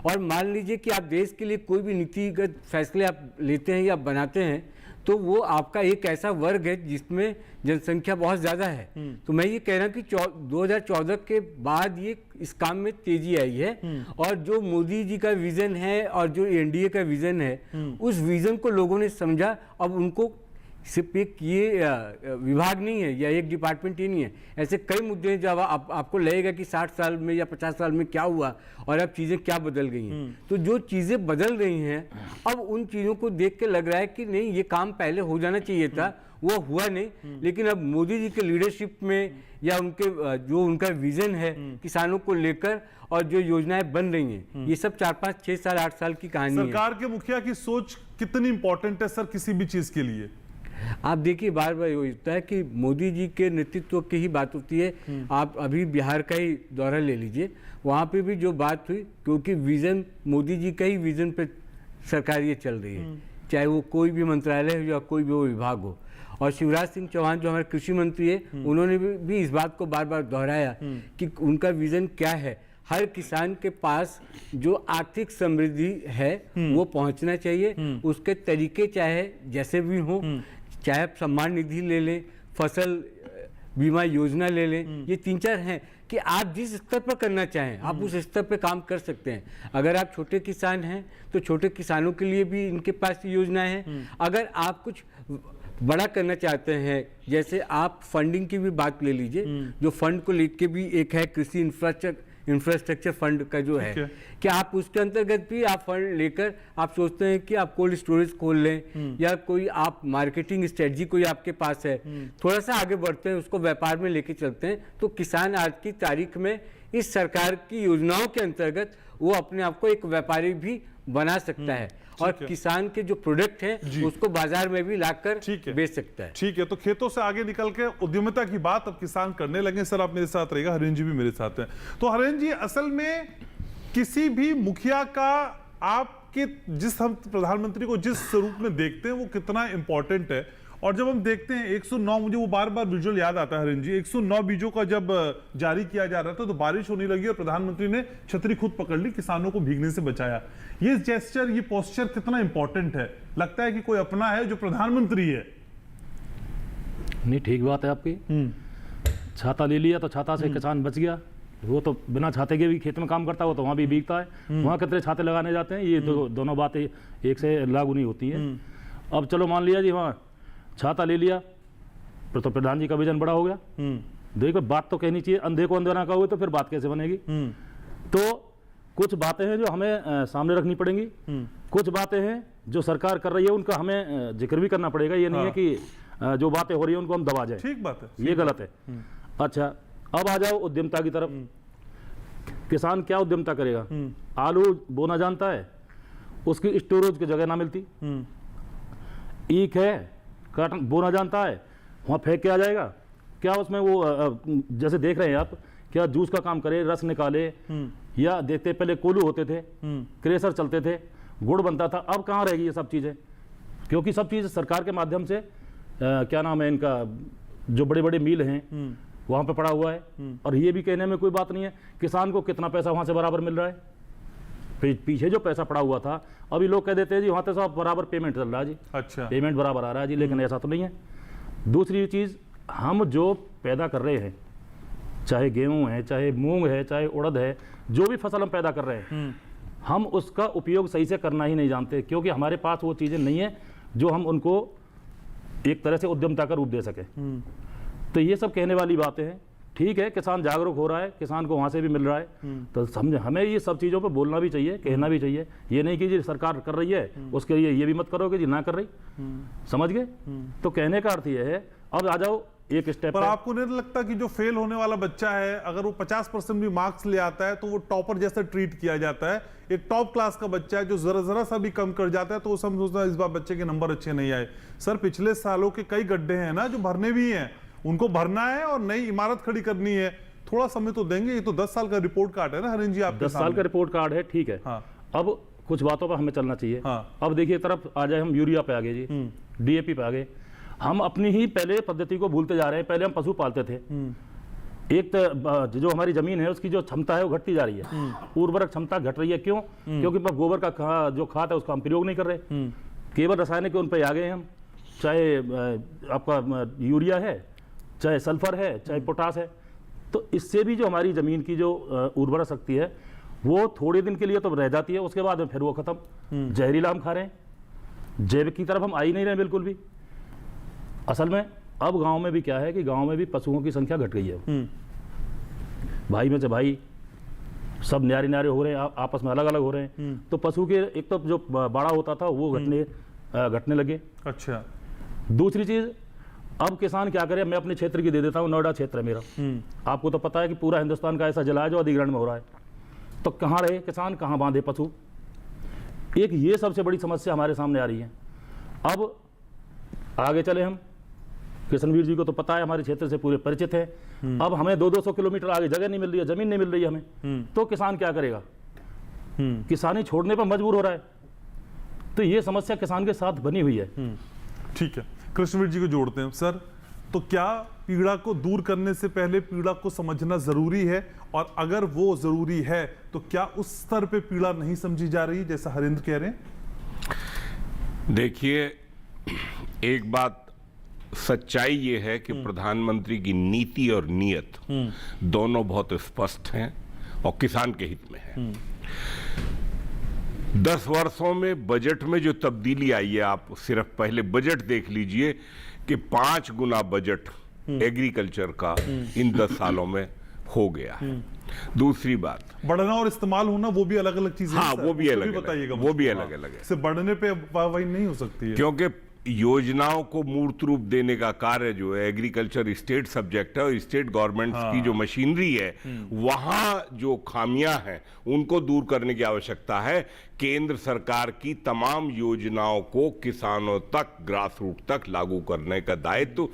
और मान लीजिए कि आप देश के लिए कोई भी नीतिगत फैसले आप लेते हैं या बनाते हैं, तो वो आपका एक ऐसा वर्ग है जिसमें जनसंख्या बहुत ज़्यादा है। तो मैं ये कह रहा हूँ कि 2014 के बाद ये इस काम में तेजी आई है, और जो मोदी जी का विजन है और जो एनडीए का विजन है, उस विजन को लोगों ने समझा। अब उनको सिर्फ एक ये विभाग नहीं है या एक डिपार्टमेंट ही नहीं है, ऐसे कई मुद्दे हैं जब आपको लगेगा कि 60 साल में या 50 साल में क्या हुआ और अब चीज़ें क्या बदल गई हैं। तो जो चीज़ें बदल रही हैं, अब उन चीज़ों को देख के लग रहा है कि नहीं, ये काम पहले हो जाना चाहिए था, वो हुआ नहीं। लेकिन अब मोदी जी के लीडरशिप में या उनके जो उनका विजन है किसानों को लेकर और जो योजनाएं बन रही हैं, ये सब 4, 5, 6 साल 8 साल की कहानी है। सरकार के मुखिया की सोच कितनी इंपॉर्टेंट है सर किसी भी चीज के लिए? आप देखिए, बार बार ये होता है कि मोदी जी के नेतृत्व की ही बात होती है। आप अभी बिहार का ही दौरा ले लीजिए, वहाँ पे भी जो बात हुई, क्योंकि विजन मोदी जी का ही विजन पे सरकार ये चल रही है, चाहे वो कोई भी मंत्रालय हो या कोई भी वो विभाग हो। और शिवराज सिंह चौहान जो हमारे कृषि मंत्री है, उन्होंने भी इस बात को बार बार दोहराया कि उनका विजन क्या है। हर किसान के पास जो आर्थिक समृद्धि है वो पहुंचना चाहिए, उसके तरीके चाहे जैसे भी हों, चाहे आप सम्मान निधि ले लें, फसल बीमा योजना ले लें, ये 3-4 हैं कि आप जिस स्तर पर करना चाहें आप उस स्तर पर काम कर सकते हैं। अगर आप छोटे किसान हैं तो छोटे किसानों के लिए भी इनके पास योजनाएं हैं। अगर आप कुछ बड़ा करना चाहते हैं, जैसे आप फंडिंग की भी बात ले लीजिए, जो फंड को लेके भी एक है कृषि इंफ्रास्ट्रक्चर फंड का जो है, कि आप उसके अंतर्गत भी आप फंड लेकर आप सोचते हैं कि आप कोल्ड स्टोरेज खोल लें, या कोई आप मार्केटिंग स्ट्रेटजी कोई आपके पास है, थोड़ा सा आगे बढ़ते हैं, उसको व्यापार में लेके चलते हैं, तो किसान आज की तारीख में इस सरकार की योजनाओं के अंतर्गत वो अपने आप को एक व्यापारी भी बना सकता है, और किसान के जो प्रोडक्ट हैं उसको बाजार में भी लाकर बेच सकता है। ठीक है, तो खेतों से आगे निकल के उद्यमिता की बात अब किसान करने लगे। सर आप मेरे साथ रहेगा, हरेंद्र जी भी मेरे साथ हैं। तो हरेंद्र जी, असल में किसी भी मुखिया का आप आपके जिस हम प्रधानमंत्री को जिस रूप में देखते हैं वो कितना इंपॉर्टेंट है। और जब हम देखते हैं 109, मुझे वो बार बार विजुअल याद आता है हरिंद जी, 109 बीजों का जब जारी किया जा रहा था तो बारिश होने लगी और प्रधानमंत्री ने छतरी खुद पकड़ ली, किसानों को भीगने से बचाया। ये जेस्चर, ये पोस्चर कितना इंपॉर्टेंट है, लगता है कि कोई अपना है जो प्रधानमंत्री है। नहीं, ठीक बात है आपकी। छाता ले लिया तो छाता से किसान बच गया, वो तो बिना छाते के भी खेत में काम करता है, वो तो वहाँ भी भीगता है। वहाँ कितने छाते लगाने जाते हैं, ये दोनों बातें एक से लागू नहीं होती है। अब चलो मान लिया जी वहाँ छाता ले लिया तो प्रधान जी का विजन बड़ा हो गया। देखो बात तो कहनी चाहिए, अंधे को अंधे ना कहोगे तो फिर बात कैसे बनेगी। तो कुछ बातें हैं जो हमें सामने रखनी पड़ेंगी, कुछ बातें हैं जो सरकार कर रही है उनका हमें जिक्र भी करना पड़ेगा। ये नहीं है कि जो बातें हो रही है उनको हम दबा जाए, ठीक बात है, ये गलत है। अच्छा, अब आ जाओ उद्यमता की तरफ। किसान क्या उद्यमता करेगा? आलू बोना जानता है, उसकी स्टोरेज की जगह ना मिलती। ईख है, काटन बोना जानता है, वहाँ फेंक के आ जाएगा। क्या उसमें वो जैसे देख रहे हैं आप, क्या जूस का काम करे, रस निकाले, या देखते पहले कोल्हू होते थे, क्रेशर चलते थे, गुड़ बनता था, अब कहाँ रहेगी ये सब चीज़ें? क्योंकि सब चीज़ सरकार के माध्यम से क्या नाम है इनका, जो बड़े बड़े मिल हैं वहाँ पे पड़ा हुआ है। और ये भी कहने में कोई बात नहीं है किसान को कितना पैसा वहाँ से बराबर मिल रहा है। पीछे जो पैसा पड़ा हुआ था, अभी लोग कह देते हैं जी वहाँ तो सब बराबर पेमेंट चल रहा है जी, अच्छा पेमेंट बराबर आ रहा है जी, लेकिन ऐसा तो नहीं है। दूसरी चीज़, हम जो पैदा कर रहे हैं, चाहे गेहूँ है, चाहे मूंग है, चाहे उड़द है, जो भी फसल हम पैदा कर रहे हैं, हम उसका उपयोग सही से करना ही नहीं जानते, क्योंकि हमारे पास वो चीज़ें नहीं है जो हम उनको एक तरह से उद्यमता का रूप दे सके। तो ये सब कहने वाली बातें हैं। ठीक है, किसान जागरूक हो रहा है, किसान को वहाँ से भी मिल रहा है, तो समझे हमें ये सब चीज़ों पर बोलना भी चाहिए, कहना भी चाहिए। ये नहीं कि जी सरकार कर रही है उसके लिए ये भी मत करो कि जी ना कर रही, समझ गए? तो कहने का अर्थ ये है। अब आ जाओ एक स्टेप पर आपको नहीं लगता कि जो फेल होने वाला बच्चा है, अगर वो 50% भी मार्क्स ले आता है तो वो टॉपर जैसा ट्रीट किया जाता है? एक टॉप क्लास का बच्चा है जो जरा सा भी कम कर जाता है तो वो समझता है इस बार बच्चे के नंबर अच्छे नहीं आए। सर, पिछले सालों के कई गड्ढे हैं ना जो भरने भी हैं, उनको भरना है और नई इमारत खड़ी करनी है, थोड़ा समय तो देंगे। ये तो 10 साल का रिपोर्ट कार्ड है ना हरिंद जी, आपके 10 साल का रिपोर्ट कार्ड है, ठीक है। हाँ। अब कुछ बातों पर हमें चलना चाहिए। हाँ। अब देखिए तरफ आ जाए, हम यूरिया पे आ गए जी, डीएपी पे आ गए। हम अपनी ही पहले पद्धति को भूलते जा रहे हैं। पहले हम पशु पालते थे, एक तो जो हमारी जमीन है उसकी जो क्षमता है वो घटती जा रही है, उर्वरक क्षमता घट रही है। क्यों? क्योंकि गोबर का जो खाद है उसका हम प्रयोग नहीं कर रहे, केवल रासायनिक उन पर आ गए हम। चाहे आपका यूरिया है, चाहे सल्फर है, चाहे पोटास है। तो इससे भी जो हमारी ज़मीन की जो उर्वरक शक्ति है वो थोड़े दिन के लिए तो रह जाती है, उसके बाद फिर वो खत्म। जहरीला हम खा रहे हैं, जैविक की तरफ हम आ ही नहीं रहे बिल्कुल भी। असल में अब गांव में भी क्या है कि गांव में भी पशुओं की संख्या घट गई है। भाई में से भाई सब न्यारे न्यारे हो रहे हैं, आपस में अलग अलग हो रहे हैं। तो पशु के एक तो जो बड़ा होता था वो घटने लगे। अच्छा, दूसरी चीज़, अब किसान क्या करे, मैं अपने क्षेत्र की दे देता हूँ, नोएडा क्षेत्र है मेरा। आपको तो पता है कि पूरा हिंदुस्तान का ऐसा जिला है जो अधिग्रहण में हो रहा है। तो कहाँ रहे किसान, कहाँ बांधे पशु? एक ये सबसे बड़ी समस्या हमारे सामने आ रही है। अब आगे चले हम, किशनवीर जी को तो पता है, हमारे क्षेत्र से पूरे परिचित है। अब हमें 200-200 किलोमीटर आगे जगह नहीं मिल रही है, जमीन नहीं मिल रही है हमें, तो किसान क्या करेगा? किसानी छोड़ने पर मजबूर हो रहा है। तो ये समस्या किसान के साथ बनी हुई है। ठीक है, कृष्णवीर जी को जोड़ते हैं। सर, तो क्या पीड़ा को दूर करने से पहले पीड़ा को समझना जरूरी है? और अगर वो जरूरी है तो क्या उस स्तर पे पीड़ा नहीं समझी जा रही जैसा हरिंद्र कह रहे हैं? देखिए, एक बात सच्चाई ये है कि प्रधानमंत्री की नीति और नियत दोनों बहुत स्पष्ट हैं और किसान के हित में है। 10 वर्षों में बजट में जो तब्दीली आई है, आप सिर्फ पहले बजट देख लीजिए कि 5 गुना बजट एग्रीकल्चर का इन 10 सालों में हो गया है। दूसरी बात, बढ़ना और इस्तेमाल होना वो भी अलग अलग चीजें हैं। हाँ, वो भी अलग बताइएगा, वो भी अलग अलग है। सिर्फ बढ़ने पे वही नहीं हो सकती है, क्योंकि योजनाओं को मूर्त रूप देने का कार्य जो है, एग्रीकल्चर स्टेट सब्जेक्ट है और स्टेट गवर्नमेंट्स की जो मशीनरी है वहां जो खामियां हैं उनको दूर करने की आवश्यकता है। केंद्र सरकार की तमाम योजनाओं को किसानों तक, ग्रास रूट तक लागू करने का दायित्व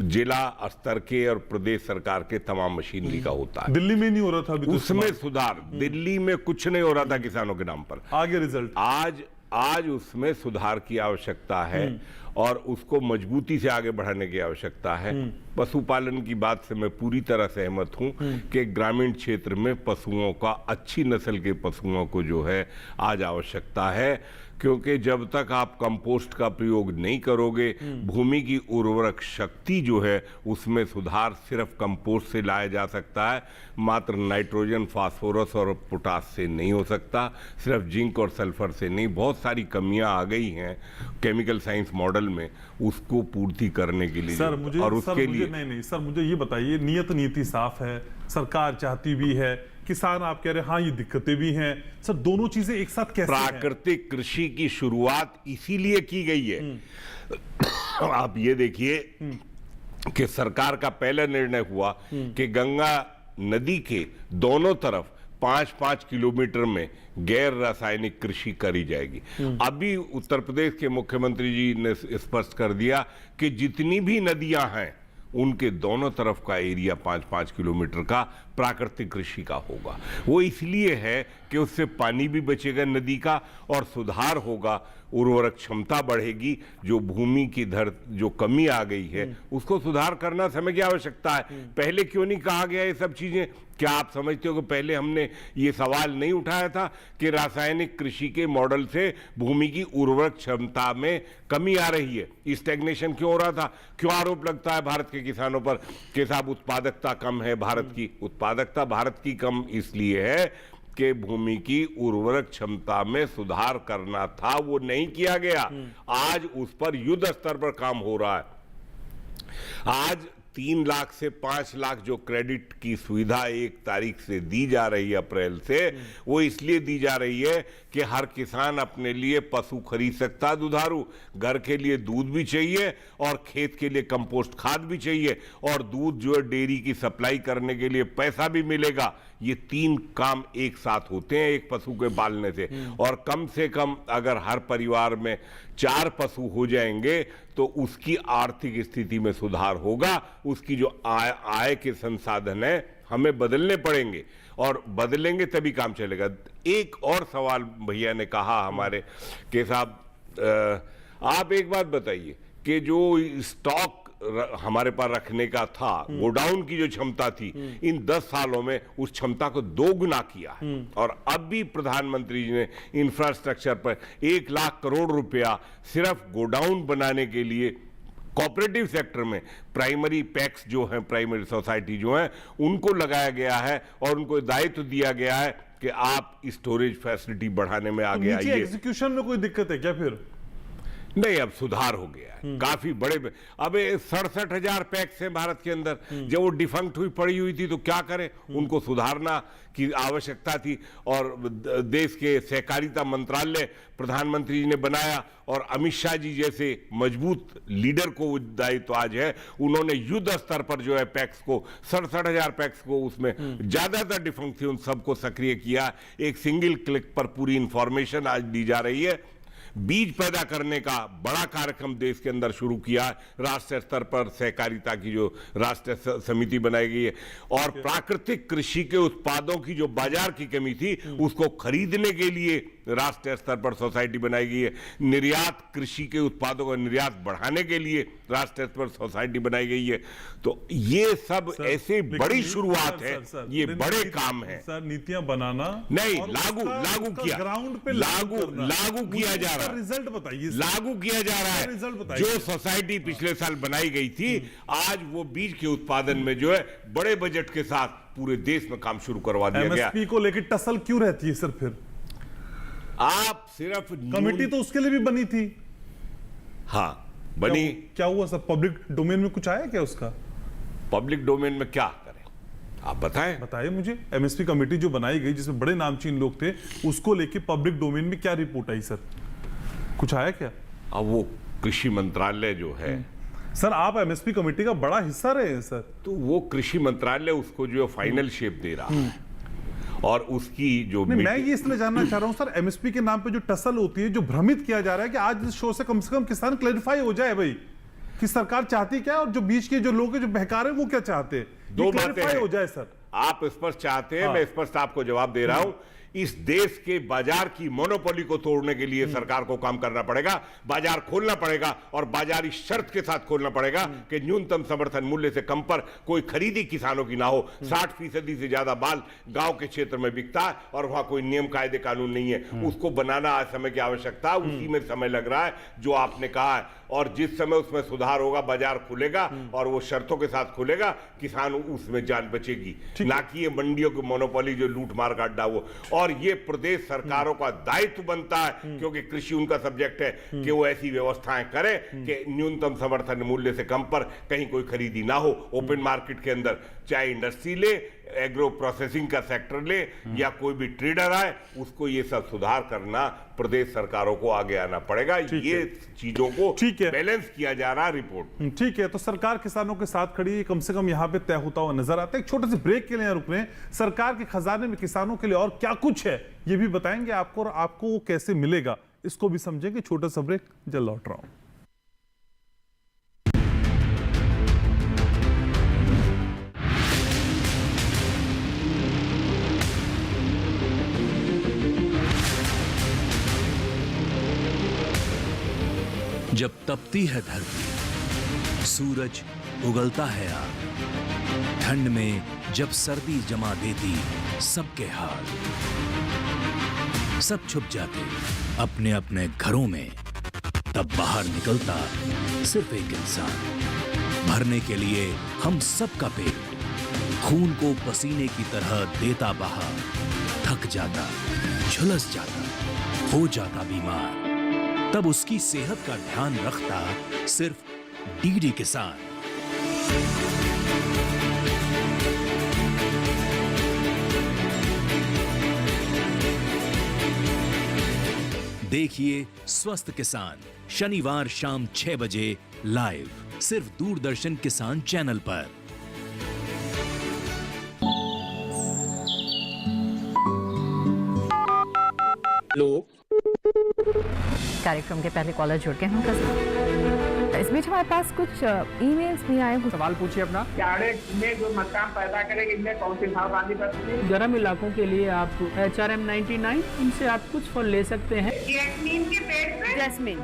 जिला स्तर के और प्रदेश सरकार के तमाम मशीनरी का होता है। दिल्ली में नहीं हो रहा था अभी तो उसमें सुधार, दिल्ली में कुछ नहीं हो रहा था किसानों के नाम पर, आगे रिजल्ट आज उसमें सुधार की आवश्यकता है और उसको मजबूती से आगे बढ़ाने की आवश्यकता है। पशुपालन की बात से मैं पूरी तरह सहमत हूं कि ग्रामीण क्षेत्र में पशुओं का, अच्छी नस्ल के पशुओं को जो है आज आवश्यकता है, क्योंकि जब तक आप कंपोस्ट का प्रयोग नहीं करोगे, भूमि की उर्वरक शक्ति जो है उसमें सुधार सिर्फ कंपोस्ट से लाया जा सकता है, मात्र नाइट्रोजन, फास्फोरस और पोटास से नहीं हो सकता, सिर्फ जिंक और सल्फर से नहीं। बहुत सारी कमियां आ गई हैं केमिकल साइंस मॉडल में, उसको पूर्ति करने के लिए सर मुझे और उसके लिए नहीं सर, मुझे ये बताइए, नीति साफ है, सरकार चाहती भी है, किसान आप कह रहे हैं हाँ ये दिक्कतें भी हैं, सर दोनों चीजें एक साथ कैसे हैं? प्राकृतिक कृषि की शुरुआत इसीलिए की गई है। आप ये देखिए कि सरकार का पहला निर्णय हुआ कि गंगा नदी के दोनों तरफ 5-5 किलोमीटर में गैर रासायनिक कृषि करी जाएगी। अभी उत्तर प्रदेश के मुख्यमंत्री जी ने स्पष्ट कर दिया कि जितनी भी नदियां हैं उनके दोनों तरफ का एरिया 5-5 किलोमीटर का प्राकृतिक कृषि का होगा। वो इसलिए है कि उससे पानी भी बचेगा नदी का और सुधार होगा, उर्वरक क्षमता बढ़ेगी, जो भूमि की जो कमी आ गई है उसको सुधार करना समय की आवश्यकता है। पहले क्यों नहीं कहा गया ये सब चीजें? क्या आप समझते हो कि पहले हमने ये सवाल नहीं उठाया था कि रासायनिक कृषि के मॉडल से भूमि की उर्वरक क्षमता में कमी आ रही है, स्टैग्नेशन क्यों हो रहा था? क्यों आरोप लगता है भारत के किसानों पर कि साहब उत्पादकता कम है भारत की? उत्पादकता भारत की कम इसलिए है कि भूमि की उर्वरक क्षमता में सुधार करना था, वो नहीं किया गया। आज उस पर युद्ध स्तर पर काम हो रहा है। आज 3 लाख से 5 लाख जो क्रेडिट की सुविधा 1 तारीख से दी जा रही है अप्रैल से, वो इसलिए दी जा रही है कि हर किसान अपने लिए पशु खरीद सकता है दुधारू, घर के लिए दूध भी चाहिए और खेत के लिए कंपोस्ट खाद भी चाहिए, और दूध जो है डेयरी की सप्लाई करने के लिए पैसा भी मिलेगा। ये 3 काम एक साथ होते हैं एक पशु के पालने से। और कम से कम अगर हर परिवार में 4 पशु हो जाएंगे तो उसकी आर्थिक स्थिति में सुधार होगा, उसकी जो आय के संसाधन है हमें बदलने पड़ेंगे और बदलेंगे तभी काम चलेगा। एक और सवाल भैया ने कहा हमारे के साहब, आप एक बात बताइए कि जो स्टॉक हमारे पास रखने का था, गोडाउन की जो क्षमता थी, इन 10 सालों में उस क्षमता को 2 गुना किया है। और अब भी प्रधानमंत्री जी ने इंफ्रास्ट्रक्चर पर 1 लाख करोड़ रुपया सिर्फ गोडाउन बनाने के लिए कोऑपरेटिव सेक्टर में प्राइमरी पैक्स जो हैं, प्राइमरी सोसाइटी जो हैं, उनको लगाया गया है और उनको दायित्व दिया गया है कि आप स्टोरेज फैसिलिटी बढ़ाने में आगे आइए। एग्जीक्यूशन में कोई दिक्कत है क्या फिर? नहीं, अब सुधार हो गया है काफी बड़े। अब 67,000 पैक्स हैं भारत के अंदर, जब वो डिफंक्ट हुई पड़ी हुई थी तो क्या करें, उनको सुधारना की आवश्यकता थी। और देश के सहकारिता मंत्रालय प्रधानमंत्री जी ने बनाया और अमित शाह जी जैसे मजबूत लीडर को दायित्व आज है, उन्होंने युद्ध स्तर पर जो है पैक्स को, 67,000 पैक्स को, उसमें ज्यादातर डिफंक्ट थी, उन सबको सक्रिय किया। एक सिंगल क्लिक पर पूरी इंफॉर्मेशन आज दी जा रही है। बीज पैदा करने का बड़ा कार्यक्रम देश के अंदर शुरू किया है, राष्ट्रीय स्तर पर सहकारिता की जो राष्ट्रीय समिति बनाई गई है। और प्राकृतिक कृषि के उत्पादों की जो बाजार की कमी थी उसको खरीदने के लिए राष्ट्रीय स्तर पर सोसाइटी बनाई गई है। निर्यात कृषि के उत्पादों का निर्यात बढ़ाने के लिए राष्ट्रीय स्तर पर सोसाइटी बनाई गई है। तो ये सब ऐसे बड़ी शुरुआत है, ये बड़े काम है। सर नीतियां बनाना नहीं, लागू किया, ग्राउंड पे लागू किया जा रहा है। रिजल्ट बताइए, लागू किया जा रहा है। रिजल्ट बताइए। जो सोसाइटी पिछले साल बनाई गई थी, आज वो बीज के उत्पादन में जो है बड़े बजट के साथ पूरे देश में काम शुरू करवा दिया गया। एमएसपी को लेकर टसल क्यों रहती है सर? फिर आप सिर्फ कमेटी तो उसके लिए भी बनी थी। हाँ बनी। क्या हुआ सर? पब्लिक डोमेन में कुछ आया क्या उसका? पब्लिक डोमेन में क्या करें आप बताएं मुझे। एमएसपी कमेटी जो बनाई गई जिसमें बड़े नामचीन लोग थे, उसको लेके पब्लिक डोमेन में क्या रिपोर्ट आई सर? कुछ आया क्या? अब वो कृषि मंत्रालय जो है, सर आप एमएसपी कमेटी का बड़ा हिस्सा रहे हैं सर। तो वो कृषि मंत्रालय उसको जो फाइनल शेप दे रहा है, और उसकी जो नहीं, मैं ये इसलिए जानना चाह रहा हूं सर, एमएसपी के नाम पे जो टसल होती है, जो भ्रमित किया जा रहा है कि आज इस शो से कम किसान क्लैरिफाई हो जाए भाई कि सरकार चाहती क्या है और जो बीच के जो लोग हैं जो बहका रहे हैं वो क्या चाहते हैं, दो बातें क्लैरिफाई हो जाए सर। आप स्पष्ट चाहते हैं, मैं स्पष्ट आपको जवाब दे रहा हूं। इस देश के बाजार की मोनोपोली को तोड़ने के लिए सरकार को काम करना पड़ेगा, बाजार खोलना पड़ेगा, और बाजारी शर्त के साथ खोलना पड़ेगा कि न्यूनतम समर्थन मूल्य से कम पर कोई खरीदी किसानों की ना हो। 60% से ज्यादा माल गांव के क्षेत्र में बिकता है और वहां कोई नियम कायदे कानून नहीं है। उसको बनाना आज समय की आवश्यकता, उसी में समय लग रहा है जो आपने कहा है, और जिस समय उसमें सुधार होगा, बाजार खुलेगा और वो शर्तों के साथ खुलेगा, किसान उसमें जान बचेगी, ना कि ये मंडियों की मोनोपोली जो लूट मार का अड्डा हो। और ये प्रदेश सरकारों का दायित्व बनता है, क्योंकि कृषि उनका सब्जेक्ट है, कि वो ऐसी व्यवस्थाएं करें कि न्यूनतम समर्थन मूल्य से कम पर कहीं कोई खरीदी ना हो। ओपन मार्केट के अंदर चाहे इंडस्ट्री ले, एग्रो प्रोसेसिंग का सेक्टर ले, या कोई भी ट्रेडर आए, उसको ये सब सुधार करना प्रदेश सरकारों को आगे आना पड़ेगा। ये चीजों को बैलेंस किया जा रहा है रिपोर्ट। ठीक है, तो सरकार किसानों के साथ खड़ी है, कम से कम यहाँ पे तय होता हुआ नजर आता है। एक छोटे से ब्रेक के लिए रुक रहे हैं। सरकार के खजाने में किसानों के लिए और क्या कुछ है ये भी बताएंगे आपको, और आपको वो कैसे मिलेगा इसको भी समझेंगे। छोटा सा ब्रेक, जल्द लौट रहा हूं। जब तपती है धरती, सूरज उगलता है आग, ठंड में जब सर्दी जमा देती सबके हाल, सब छुप जाते अपने अपने घरों में, तब बाहर निकलता सिर्फ एक इंसान, भरने के लिए हम सबका पेट, खून को पसीने की तरह देता बहा, थक जाता, झुलस जाता, हो जाता बीमार, तब उसकी सेहत का ध्यान रखता सिर्फ डीडी किसान। देखिए स्वस्थ किसान शनिवार शाम 6 बजे लाइव, सिर्फ दूरदर्शन किसान चैनल पर। लोग कार्यक्रम के पहले कॉलर जुड़ गए हैं। इस बीच हमारे पास कुछ ईमेल्स भी आए हैं। सवाल पूछिए अपना। में जो मकान पैदा करेगी, इनमें कौन सी सावधानी बरतनी है? गर्म इलाकों के लिए आप HRM 99 इनसे आप कुछ फल ले सकते हैं। जैस्मीन के पेड़ पे जैस्मीन,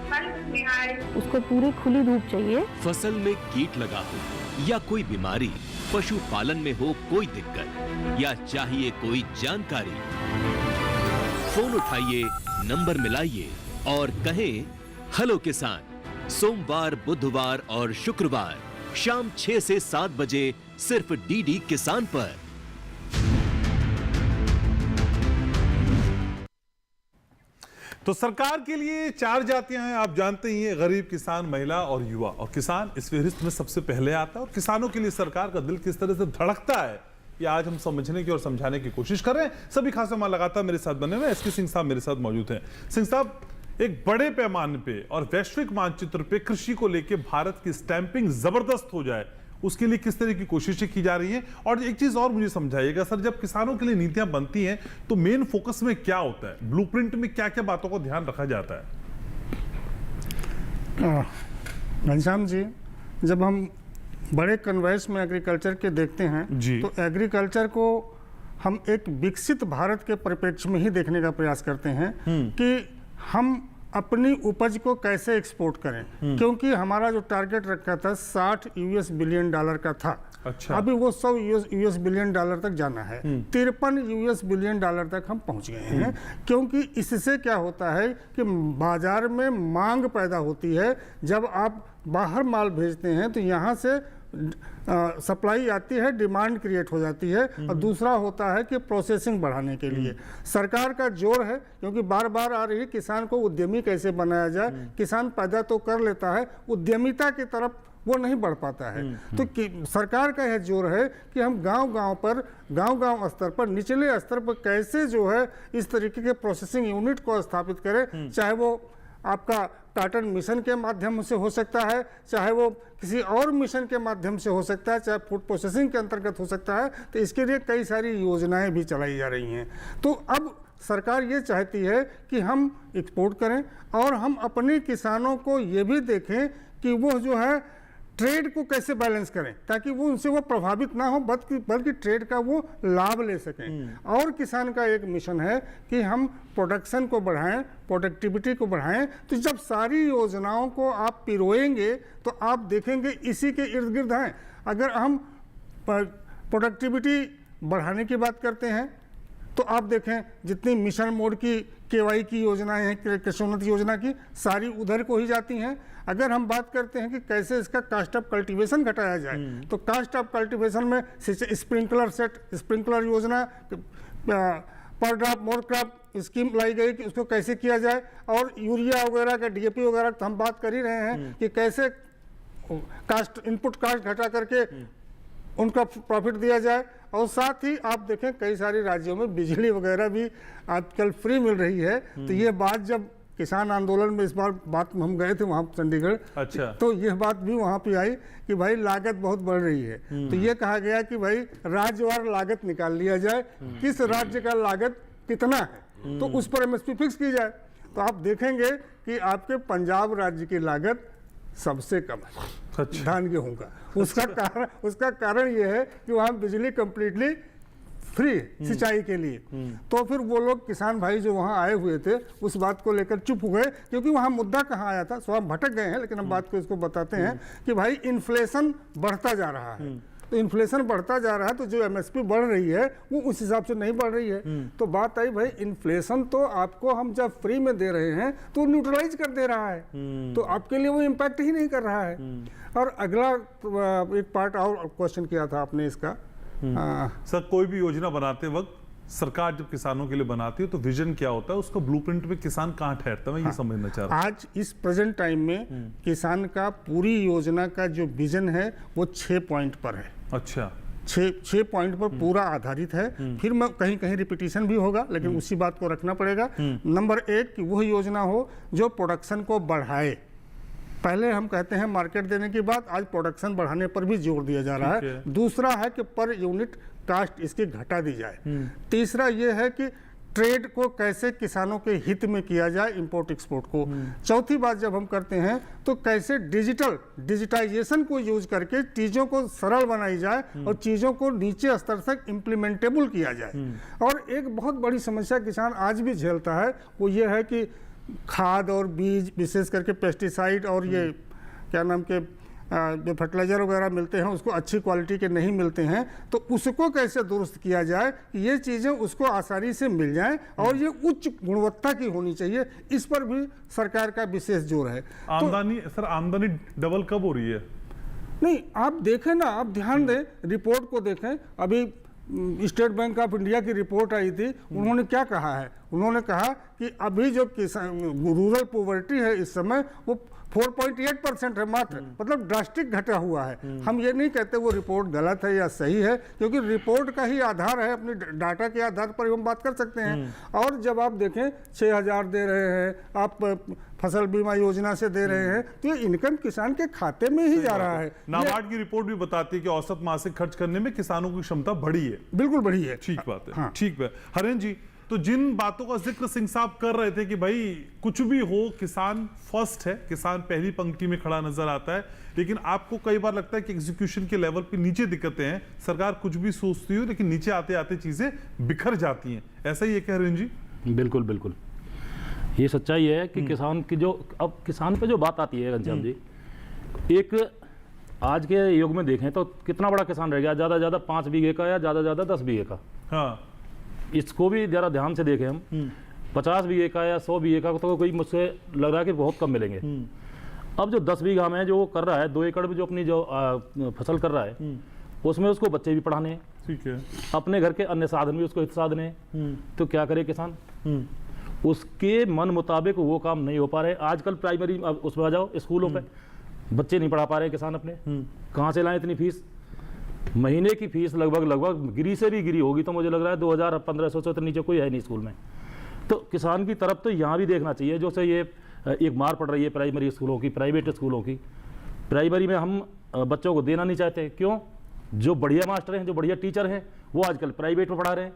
उसको पूरी खुली धूप चाहिए। फसल में कीट लगा हो या कोई बीमारी, पशुपालन में हो कोई दिक्कत, या चाहिए कोई जानकारी, फोन उठाइए, नंबर मिलाइए और कहें हेलो किसान। सोमवार, बुधवार और शुक्रवार शाम 6 से 7 बजे सिर्फ डीडी किसान पर। तो सरकार के लिए 4 जातियां हैं, आप जानते ही हैं, गरीब, किसान, महिला और युवा। और किसान इस फहरिस्त में सबसे पहले आता है। और किसानों के लिए सरकार का दिल किस तरह से धड़कता है, ये आज हम समझने की और समझाने की कोशिश कर रहे हैं। सभी खास मेहमान लगातार मेरे साथ बने हुए। एसके सिंह साहब मेरे साथ मौजूद हैं। सिंह साहब, एक बड़े पैमाने पे और वैश्विक मानचित्र पे कृषि को लेके भारत की स्टैंपिंग जबरदस्त हो जाए, उसके लिए किस तरह की कोशिशें की जा रही हैं? और एक चीज और मुझे समझाइएगा सर, जब किसानों के लिए नीतियां बनती हैं तो मेन फोकस में क्या होता है? ब्लूप्रिंट में क्या क्या बातों का ध्यान रखा जाता है? घनश्याम जी, जब हम बड़े कन्वर्स में एग्रीकल्चर के देखते हैं तो एग्रीकल्चर को हम एक विकसित भारत के परिप्रेक्ष्य में ही देखने का प्रयास करते हैं कि हम अपनी उपज को कैसे एक्सपोर्ट करें, क्योंकि हमारा जो टारगेट रखा था 60 US बिलियन डॉलर का था। अच्छा। अभी वो 100 US बिलियन डॉलर तक जाना है। 53 US बिलियन डॉलर तक हम पहुंच गए हैं, क्योंकि इससे क्या होता है कि बाजार में मांग पैदा होती है। जब आप बाहर माल भेजते हैं तो यहाँ से सप्लाई आती है, डिमांड क्रिएट हो जाती है। और दूसरा होता है कि प्रोसेसिंग बढ़ाने के लिए सरकार का जोर है, क्योंकि बार बार आ रही है किसान को उद्यमी कैसे बनाया जाए। किसान पैदा तो कर लेता है, उद्यमिता की तरफ वो नहीं बढ़ पाता है। तो सरकार का यह जोर है कि हम गांव स्तर पर, निचले स्तर पर कैसे जो है इस तरीके के प्रोसेसिंग यूनिट को स्थापित करें, चाहे वो आपका टाटन मिशन के माध्यम से हो सकता है, चाहे वो किसी और मिशन के माध्यम से हो सकता है, चाहे फूड प्रोसेसिंग के अंतर्गत हो सकता है। तो इसके लिए कई सारी योजनाएं भी चलाई जा रही हैं। तो अब सरकार ये चाहती है कि हम एक्सपोर्ट करें और हम अपने किसानों को ये भी देखें कि वो जो है ट्रेड को कैसे बैलेंस करें, ताकि वो उनसे वो प्रभावित ना हो, बल्कि ट्रेड का वो लाभ ले सकें। और किसान का एक मिशन है कि हम प्रोडक्शन को बढ़ाएं, प्रोडक्टिविटी को बढ़ाएं। तो जब सारी योजनाओं को आप पिरोएंगे तो आप देखेंगे इसी के इर्द गिर्द हैं। अगर हम प्रोडक्टिविटी बढ़ाने की बात करते हैं तो आप देखें जितनी मिशन मोड की केवाई की योजनाएं हैं, कृषि योजना की, सारी उधर को ही जाती हैं। अगर हम बात करते हैं कि कैसे इसका कास्ट ऑफ कल्टीवेशन घटाया जाए, तो कास्ट ऑफ कल्टीवेशन में स्प्रिंकलर सेट, स्प्रिंकलर योजना, पर ड्रॉप मोर क्रॉप स्कीम लाई गई कि उसको कैसे किया जाए। और यूरिया वगैरह का, डीएपी वगैरह तो हम बात कर ही रहे हैं कि कैसे कास्ट, इनपुट कास्ट घटा करके उनका प्रॉफिट दिया जाए। और साथ ही आप देखें कई सारे राज्यों में बिजली वगैरह भी आजकल फ्री मिल रही है। तो ये बात जब किसान आंदोलन में इस बार बात हम गए थे वहाँ चंडीगढ़, अच्छा, तो यह बात भी वहाँ पे आई कि भाई लागत बहुत बढ़ रही है। तो ये कहा गया कि भाई राज्यवार लागत निकाल लिया जाए, किस राज्य का लागत कितना है, तो उस पर एमएसपी फिक्स की जाए। तो आप देखेंगे कि आपके पंजाब राज्य की लागत सबसे कम है धान गेहूं का। उसका कारण यह है कि वहाँ बिजली कंप्लीटली फ्री सिंचाई के लिए। तो फिर वो लोग किसान भाई जो वहाँ आए हुए थे उस बात को लेकर चुप हो गए, क्योंकि वहाँ मुद्दा कहाँ आया था। सो हम भटक गए हैं, लेकिन हम बात को इसको बताते हैं कि भाई इन्फ्लेशन बढ़ता जा रहा है। तो इन्फ्लेशन बढ़ता जा रहा है तो जो एमएसपी बढ़ रही है वो उस हिसाब से नहीं बढ़ रही है। तो बात आई भाई इन्फ्लेशन तो आपको हम जब फ्री में दे रहे हैं तो न्यूट्रलाइज कर दे रहा है, तो आपके लिए वो इम्पैक्ट ही नहीं कर रहा है। और अगला एक पार्ट और क्वेश्चन किया था आपने इसका, सर कोई भी योजना बनाते वक्त सरकार जब किसानों के लिए बनाती है तो विजन क्या होता है, उसका ब्लूप्रिंट में किसान कहाँ ठहरता है, मैं ये समझना चाह रहा हूँ। आज इस प्रेजेंट टाइम में किसान का पूरी योजना का जो विजन है वो 6 पॉइंट पर है। अच्छा, 6 पॉइंट पर पूरा आधारित है। फिर मैं कहीं कहीं रिपीटिशन भी होगा, लेकिन उसी बात को रखना पड़ेगा। नंबर 1 कि वह योजना हो जो प्रोडक्शन को बढ़ाए। पहले हम कहते हैं मार्केट देने की बात, आज प्रोडक्शन बढ़ाने पर भी जोर दिया जा रहा है। दूसरा है कि पर यूनिट कास्ट इसकी घटा दी जाए। तीसरा ये है कि ट्रेड को कैसे किसानों के हित में किया जाए, इंपोर्ट एक्सपोर्ट को। चौथी बात जब हम करते हैं तो कैसे डिजिटाइजेशन को यूज करके चीज़ों को सरल बनाई जाए और चीज़ों को नीचे स्तर तक इम्प्लीमेंटेबल किया जाए। और एक बहुत बड़ी समस्या किसान आज भी झेलता है, वो ये है कि खाद और बीज, विशेष करके पेस्टिसाइड और ये क्या नाम के जो फर्टिलाइजर वगैरह मिलते हैं उसको अच्छी क्वालिटी के नहीं मिलते हैं। तो उसको कैसे दुरुस्त किया जाए कि ये चीज़ें उसको आसानी से मिल जाएं और ये उच्च गुणवत्ता की होनी चाहिए। इस पर भी सरकार का विशेष जोर है। आमदनी सर, आमदनी डबल कब हो रही है? नहीं, आप देखें ना, आप ध्यान दें, रिपोर्ट को देखें। अभी स्टेट बैंक ऑफ इंडिया की रिपोर्ट आई थी, उन्होंने क्या कहा है? उन्होंने कहा कि अभी जो रूरल पॉवर्टी है इस समय वो 4.8% है मात्र, मतलब ड्रास्टिक घटा हुआ है। हम ये नहीं कहते वो रिपोर्ट गलत है या सही है, क्योंकि रिपोर्ट का ही आधार है, अपनी डाटा के आधार पर हम बात कर सकते हैं। और जब आप देखें 6,000 दे रहे हैं, आप फसल बीमा योजना से दे रहे हैं, तो ये इनकम किसान के खाते में ही जा रहा है। नाबार्ड की रिपोर्ट भी बताती है कि औसत मासिक खर्च करने में किसानों की क्षमता बढ़ी है। बिल्कुल बढ़ी है। ठीक बात है। हाँ। ठीक है हरेंद्र जी, तो जिन बातों का जिक्र सिंह साहब कर रहे थे कि भाई कुछ भी हो किसान फर्स्ट है, किसान पहली पंक्ति में खड़ा नजर आता है, लेकिन आपको कई बार लगता है कि एग्जीक्यूशन के लेवल पे नीचे दिक्कतें हैं, सरकार कुछ भी सोचती हो लेकिन नीचे आते आते चीजें बिखर जाती हैं, ऐसा ही है क्या हरेंद्र जी? बिल्कुल बिल्कुल, ये सच्चाई है कि किसान की जो, अब किसान पे जो बात आती है घनश्याम जी, एक आज के युग में देखें तो कितना बड़ा किसान रह गया, ज़्यादा ज़्यादा 5 बीघे का या ज़्यादा ज़्यादा 10 बीघे का। हाँ, इसको भी जरा ध्यान से देखें हम, 50 बीघे का या 100 बीघे का तो कोई मुझसे लग रहा है कि बहुत कम मिलेंगे। अब जो 10 बीघा में जो कर रहा है, 2 एकड़ में जो अपनी जो फसल कर रहा है, उसमें उसको बच्चे भी पढ़ाने हैं, ठीक है, अपने घर के अन्य साधन भी उसको हित साधन है, तो क्या करे किसान? उसके मन मुताबिक वो काम नहीं हो पा रहे। आजकल प्राइमरी उसमें आ जाओ, स्कूलों पे बच्चे नहीं पढ़ा पा रहे किसान अपने, कहाँ से लाएं इतनी फीस? महीने की फीस लगभग गिरी से भी गिरी होगी तो मुझे लग रहा है 2,000-1,500 से नीचे कोई है नहीं स्कूल में। तो किसान की तरफ तो यहाँ भी देखना चाहिए, जो से ये एक मार पड़ रही है प्राइमरी स्कूलों की, प्राइवेट स्कूलों की। प्राइमरी में हम बच्चों को देना नहीं चाहते, क्यों? जो बढ़िया मास्टर हैं, जो बढ़िया टीचर हैं, वो आजकल प्राइवेट में पढ़ा रहे हैं,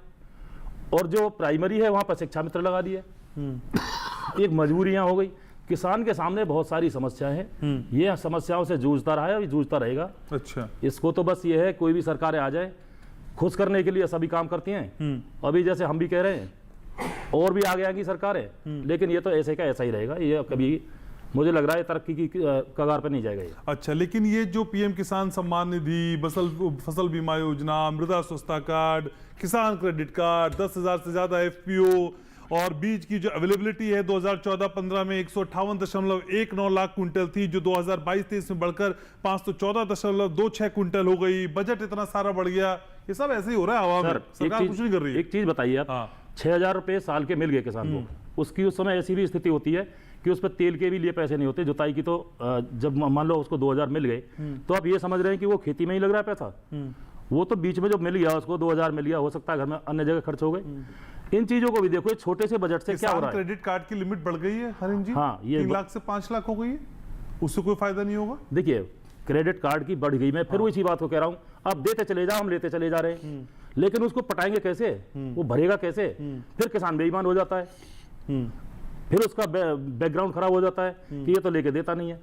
और जो प्राइमरी है वहाँ पर शिक्षा मित्र लगा दिए। एक मजबूरी यहाँ हो गई। किसान के सामने बहुत सारी समस्याएं हैं, ये समस्याओं से जूझता रहा है, अभी जूझता रहेगा। अच्छा, इसको तो बस ये है, कोई भी सरकारें आ जाए, खुश करने के लिए सभी काम करती हैं। अभी जैसे हम भी कह रहे हैं, और भी आगे आएंगी सरकारें, लेकिन ये तो ऐसे का ऐसा ही रहेगा। ये कभी, मुझे लग रहा है, तरक्की की कगार पर नहीं जाएगा ये। अच्छा, लेकिन ये जो पीएम किसान सम्मान निधि, फसल बीमा योजना, मृदा स्वास्थ्य कार्ड, किसान क्रेडिट कार्ड, 10,000 से ज्यादा FPO, और बीज की जो अवेलेबिलिटी है 2014-15 में 158.19 लाख क्विंटल थी, जो 2022-23 में बढ़कर 514.26 क्विंटल हो गई। बजट इतना सारा बढ़ गया, ये सब ऐसे ही हो रहा है हवा में, सरकार कुछ नहीं कर रही है। एक चीज बताइए आप, 6,000 रुपए साल के मिल गए किसान को, उसकी उस समय ऐसी भी स्थिति होती है कि उस पर तेल के भी लिए पैसे नहीं होते, जुताई की तो जब मान लो उसको 2,000 मिल गए, तो आप ये समझ रहे हैं कि वो खेती में ही लग रहा है पैसा। वो तो बीच में जो मिल गया, उसको 2,000 मिल गया, हो सकता है घर में अन्य जगह खर्च हो गए। इन चीजों को भी देखो, छोटे से बजट से क्या हो रहा है। क्रेडिट कार्ड की लिमिट बढ़ गई है हरिन जी, हाँ, ये 3 लाख से 5 लाख हो गई है, उससे कोई फायदा नहीं होगा। देखिए, क्रेडिट कार्ड की बढ़ गई, मैं फिर इसी बात को कह रहा हूँ, आप देते चले जाओ, हम लेते चले जा रहे हैं, लेकिन उसको पटाएंगे कैसे, वो भरेगा कैसे? फिर किसान बेईमान हो जाता है, फिर उसका बैकग्राउंड खराब हो जाता है कि ये तो लेके देता नहीं है,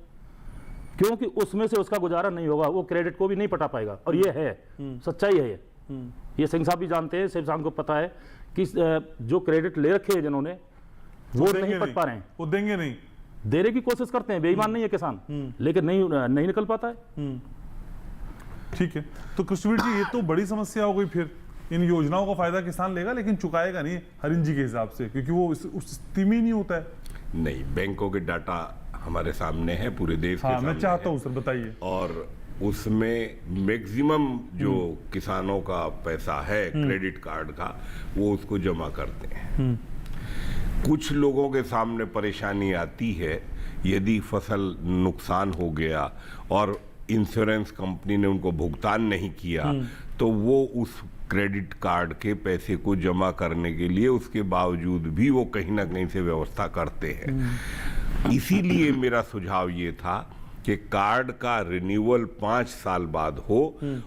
क्योंकि उसमें से उसका गुजारा नहीं होगा, वो क्रेडिट को भी नहीं पटा पाएगा। और ये है सच्चाई है, ये सिंह साहब भी जानते हैं, सिंह साहब को पता है कि जो क्रेडिट ले रखे हैं जिन्होंने, वो नहीं पट पा रहे हैं, वो देंगे नहीं, देने की कोशिश करते हैं, बेईमान नहीं है किसान, लेकिन नहीं निकल पाता है। ठीक है, तो कृष्णवीर जी, ये तो बड़ी समस्या हो गई। फिर इन योजनाओं का फायदा किसान लेगा, लेकिन चुकाएगा नहीं हरिन जी के हिसाब से, क्योंकि वो उस स्थिति में ही नहीं होता है। नहीं, बैंकों के डाटा हमारे सामने है, पूरे देश के सामने। मैं चाहता हूँ सर, बताइए। और उसमें मैक्सिमम जो किसानों का पैसा है क्रेडिट कार्ड का, वो उसको जमा करते हैं। कुछ लोगों के सामने परेशानी आती है, यदि फसल नुकसान हो गया और इंश्योरेंस कंपनी ने उनको भुगतान नहीं किया, तो वो उस क्रेडिट कार्ड के पैसे को जमा करने के लिए उसके बावजूद भी वो कहीं ना कहीं से व्यवस्था करते हैं। इसीलिए मेरा सुझाव ये था कि कार्ड का रिन्यूअल 5 साल बाद हो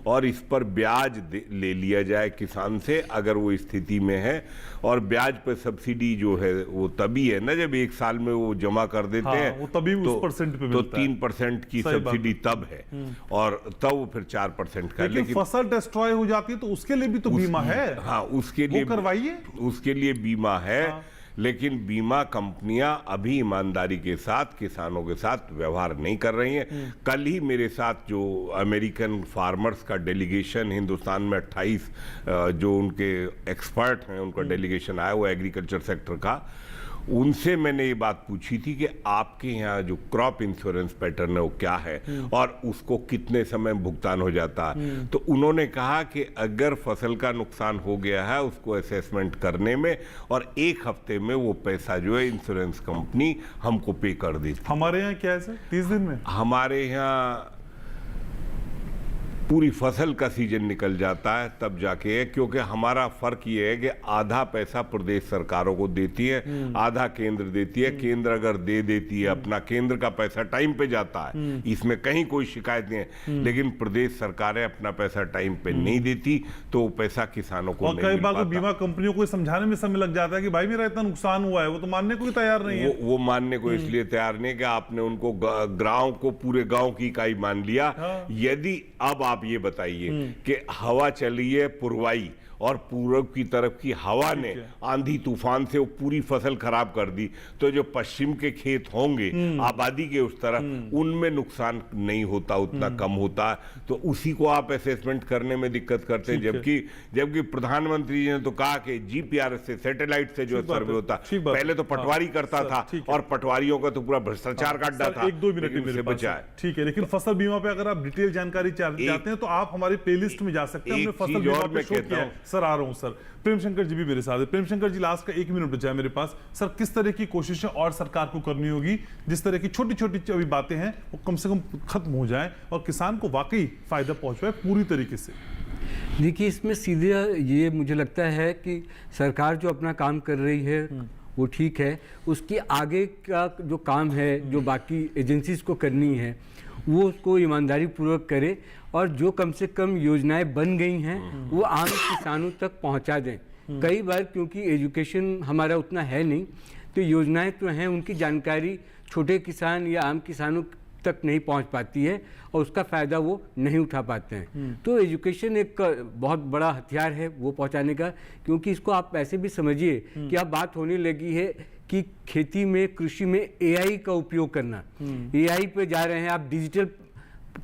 और इस पर ब्याज ले लिया जाए किसान से, अगर वो स्थिति में है। और ब्याज पर सब्सिडी जो है वो तभी है ना जब 1 साल में वो जमा कर देते हैं, वो तभी उस परसेंट पे तो 3% की सब्सिडी तब है, और तब वो फिर 4% का। लेकिन फसल डिस्ट्रॉय हो जाती है तो उसके लिए भी तो बीमा है। हाँ, उसके लिए करवाइए, उसके लिए बीमा है। लेकिन बीमा कंपनियां अभी ईमानदारी के साथ किसानों के साथ व्यवहार नहीं कर रही हैं। कल ही मेरे साथ जो अमेरिकन फार्मर्स का डेलीगेशन, हिंदुस्तान में 28 जो उनके एक्सपर्ट हैं उनका डेलीगेशन आया हुआ एग्रीकल्चर सेक्टर का, उनसे मैंने ये बात पूछी थी कि आपके यहाँ जो क्रॉप इंश्योरेंस पैटर्न है वो क्या है और उसको कितने समय भुगतान हो जाता है। तो उन्होंने कहा कि अगर फसल का नुकसान हो गया है उसको असेसमेंट करने में और 1 हफ्ते में वो पैसा जो है इंश्योरेंस कंपनी हमको पे कर देती। हमारे यहाँ क्या है सर, 30 दिन में? हमारे यहाँ पूरी फसल का सीजन निकल जाता है तब जाके है, क्योंकि हमारा फर्क ये है कि आधा पैसा प्रदेश सरकारों को देती है, आधा केंद्र देती है। केंद्र अगर दे देती है अपना, केंद्र का पैसा टाइम पे जाता है, इसमें कहीं कोई शिकायत नहीं है। लेकिन प्रदेश सरकारें अपना पैसा टाइम पे नहीं देती तो पैसा किसानों को नहीं मिल पाता। और कई बार बीमा कंपनियों को समझाने में समय लग जाता है कि भाई मेरा इतना नुकसान हुआ है, वो तो मानने को भी तैयार नहीं है। वो मानने को इसलिए तैयार नहीं कि आपने उनको गांव को पूरे गांव की इकाई मान लिया। यदि अब आप ये बताइए कि हवा चली है पुरवाई और पूरब की तरफ की हवा ने आंधी तूफान से वो पूरी फसल खराब कर दी, तो जो पश्चिम के खेत होंगे आबादी के उस तरफ, उनमें नुकसान नहीं होता, उतना कम होता है। तो उसी को आप असेसमेंट करने में दिक्कत करते हैं। जबकि प्रधानमंत्री जी ने तो कहा कि जीपीआरएस से, सैटेलाइट से जो सर्वे होता, पहले तो पटवारी करता था और पटवारियों का तो पूरा भ्रष्टाचार का अड्डा था। 1-2 मिनट में बचा है। ठीक है, लेकिन फसल बीमा पे अगर आप डिटेल जानकारी चाहते हैं तो आप हमारी प्लेलिस्ट में जा सकते हैं। हमने फसल बीमा पे शो किया है। सर आ रहा हूं सर, प्रेम शंकर जी भी मेरे साथ है। प्रेम शंकर जी, लास्ट का 1 मिनट बचा है मेरे पास। सर, किस तरह की कोशिशें और सरकार को करनी होगी जिस तरह की छोटी छोटी अभी बातें हैं वो कम से कम खत्म हो जाए और किसान को वाकई फायदा पहुंच पाए पूरी तरीके से? देखिए, इसमें सीधे ये मुझे लगता है कि सरकार जो अपना काम कर रही है वो ठीक है, उसके आगे का जो काम है जो बाकी एजेंसीज को करनी है वो उसको ईमानदारी पूर्वक करे, और जो कम से कम योजनाएं बन गई हैं वो आम किसानों तक पहुंचा दें। कई बार क्योंकि एजुकेशन हमारा उतना है नहीं, तो योजनाएं तो हैं, उनकी जानकारी छोटे किसान या आम किसानों तक नहीं पहुंच पाती है और उसका फ़ायदा वो नहीं उठा पाते हैं। तो एजुकेशन एक बहुत बड़ा हथियार है वो पहुंचाने का, क्योंकि इसको आप ऐसे भी समझिए कि अब बात होने लगी है कि खेती में, कृषि में एआई का उपयोग करना। एआई पे जा रहे हैं आप, डिजिटल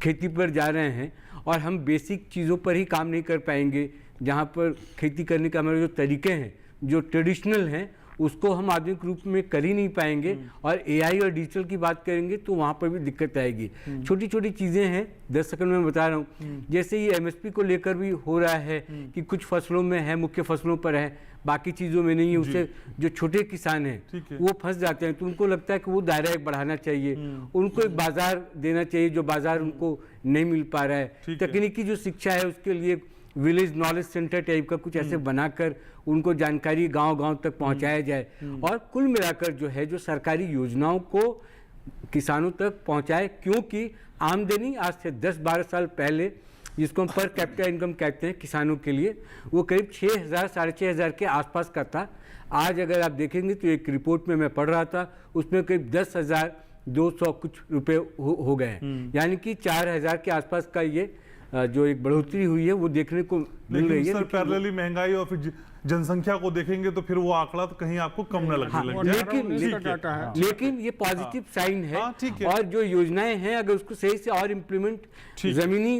खेती पर जा रहे हैं, और हम बेसिक चीज़ों पर ही काम नहीं कर पाएंगे। जहाँ पर खेती करने का हमारे जो तरीके हैं जो ट्रेडिशनल हैं उसको हम आधुनिक रूप में कर ही नहीं पाएंगे, और एआई और डिजिटल की बात करेंगे तो वहाँ पर भी दिक्कत आएगी। छोटी छोटी चीज़ें हैं, 10 सेकंड में बता रहा हूँ। जैसे ये एमएसपी को लेकर भी हो रहा है कि कुछ फसलों में है, मुख्य फसलों पर है, बाकी चीज़ों में नहीं है। उससे जो छोटे किसान हैं वो फंस जाते हैं, तो उनको लगता है कि वो दायरा एक बढ़ाना चाहिए, उनको एक बाजार देना चाहिए जो बाजार उनको नहीं मिल पा रहा है। तकनीकी जो शिक्षा है उसके लिए विलेज नॉलेज सेंटर टाइप का कुछ ऐसे बनाकर उनको जानकारी गांव-गांव तक पहुंचाया जाए, और कुल मिलाकर जो है जो सरकारी योजनाओं को किसानों तक पहुंचाए। क्योंकि आमदनी आज से 10-12 साल पहले, जिसको हम पर कैपिटा इनकम कहते हैं किसानों के लिए, वो करीब 6,000 साढ़े 6,000 के आसपास का था। आज अगर आप देखेंगे तो एक रिपोर्ट में मैं पढ़ रहा था, उसमें करीब 10,200 कुछ रुपए हो गए हैं, यानी कि 4,000 के आसपास का ये जो एक बढ़ोतरी हुई है वो देखने को मिल रही है। सर पैरेलली महंगाई और फिर जनसंख्या को देखेंगे तो फिर वो आंकड़ा तो कहीं आपको कम न लगने लग जाए। लेकिन ये पॉजिटिव साइन है, और जो योजनाएं हैं अगर उसको सही से और इम्प्लीमेंट जमीनी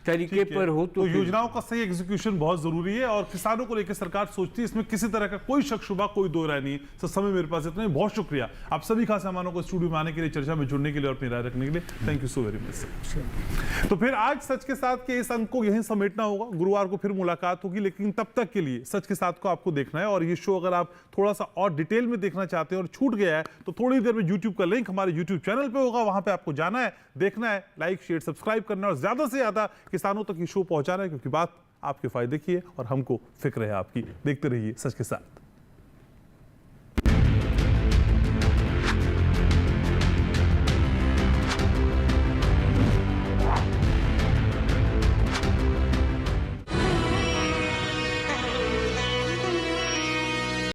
तरीके पर हो तो योजनाओं का सही एग्जीक्यूशन बहुत जरूरी है, और किसानों को लेकर सरकार सोचती है, इसमें किसी तरह का कोई शक शुबा, कोई दो राय नहीं है। सर समय मेरे पास इतना ही, बहुत शुक्रिया आप सभी खास मेहमानों को स्टूडियो में आने के लिए, चर्चा में जुड़ने के लिए और अपनी राय रखने के लिए। Thank you so very much. तो फिर आज सच के साथ के इस अंक को यहीं समेटना होगा, गुरुवार को फिर मुलाकात होगी, लेकिन तब तक के लिए सच के साथ को आपको देखना है। और ये शो अगर आप थोड़ा सा और डिटेल में देखना चाहते हैं और छूट गया है तो थोड़ी देर में यूट्यूब का लिंक हमारे यूट्यूब चैनल पे होगा, वहां पे आपको जाना है, देखना है, लाइक शेयर सब्सक्राइब करना और ज्यादा से ज्यादा किसानों तक ये शो पहुंचाना है, क्योंकि बात आपके फायदे की है और हमको फिक्र है आपकी। देखते रहिए सच के साथ।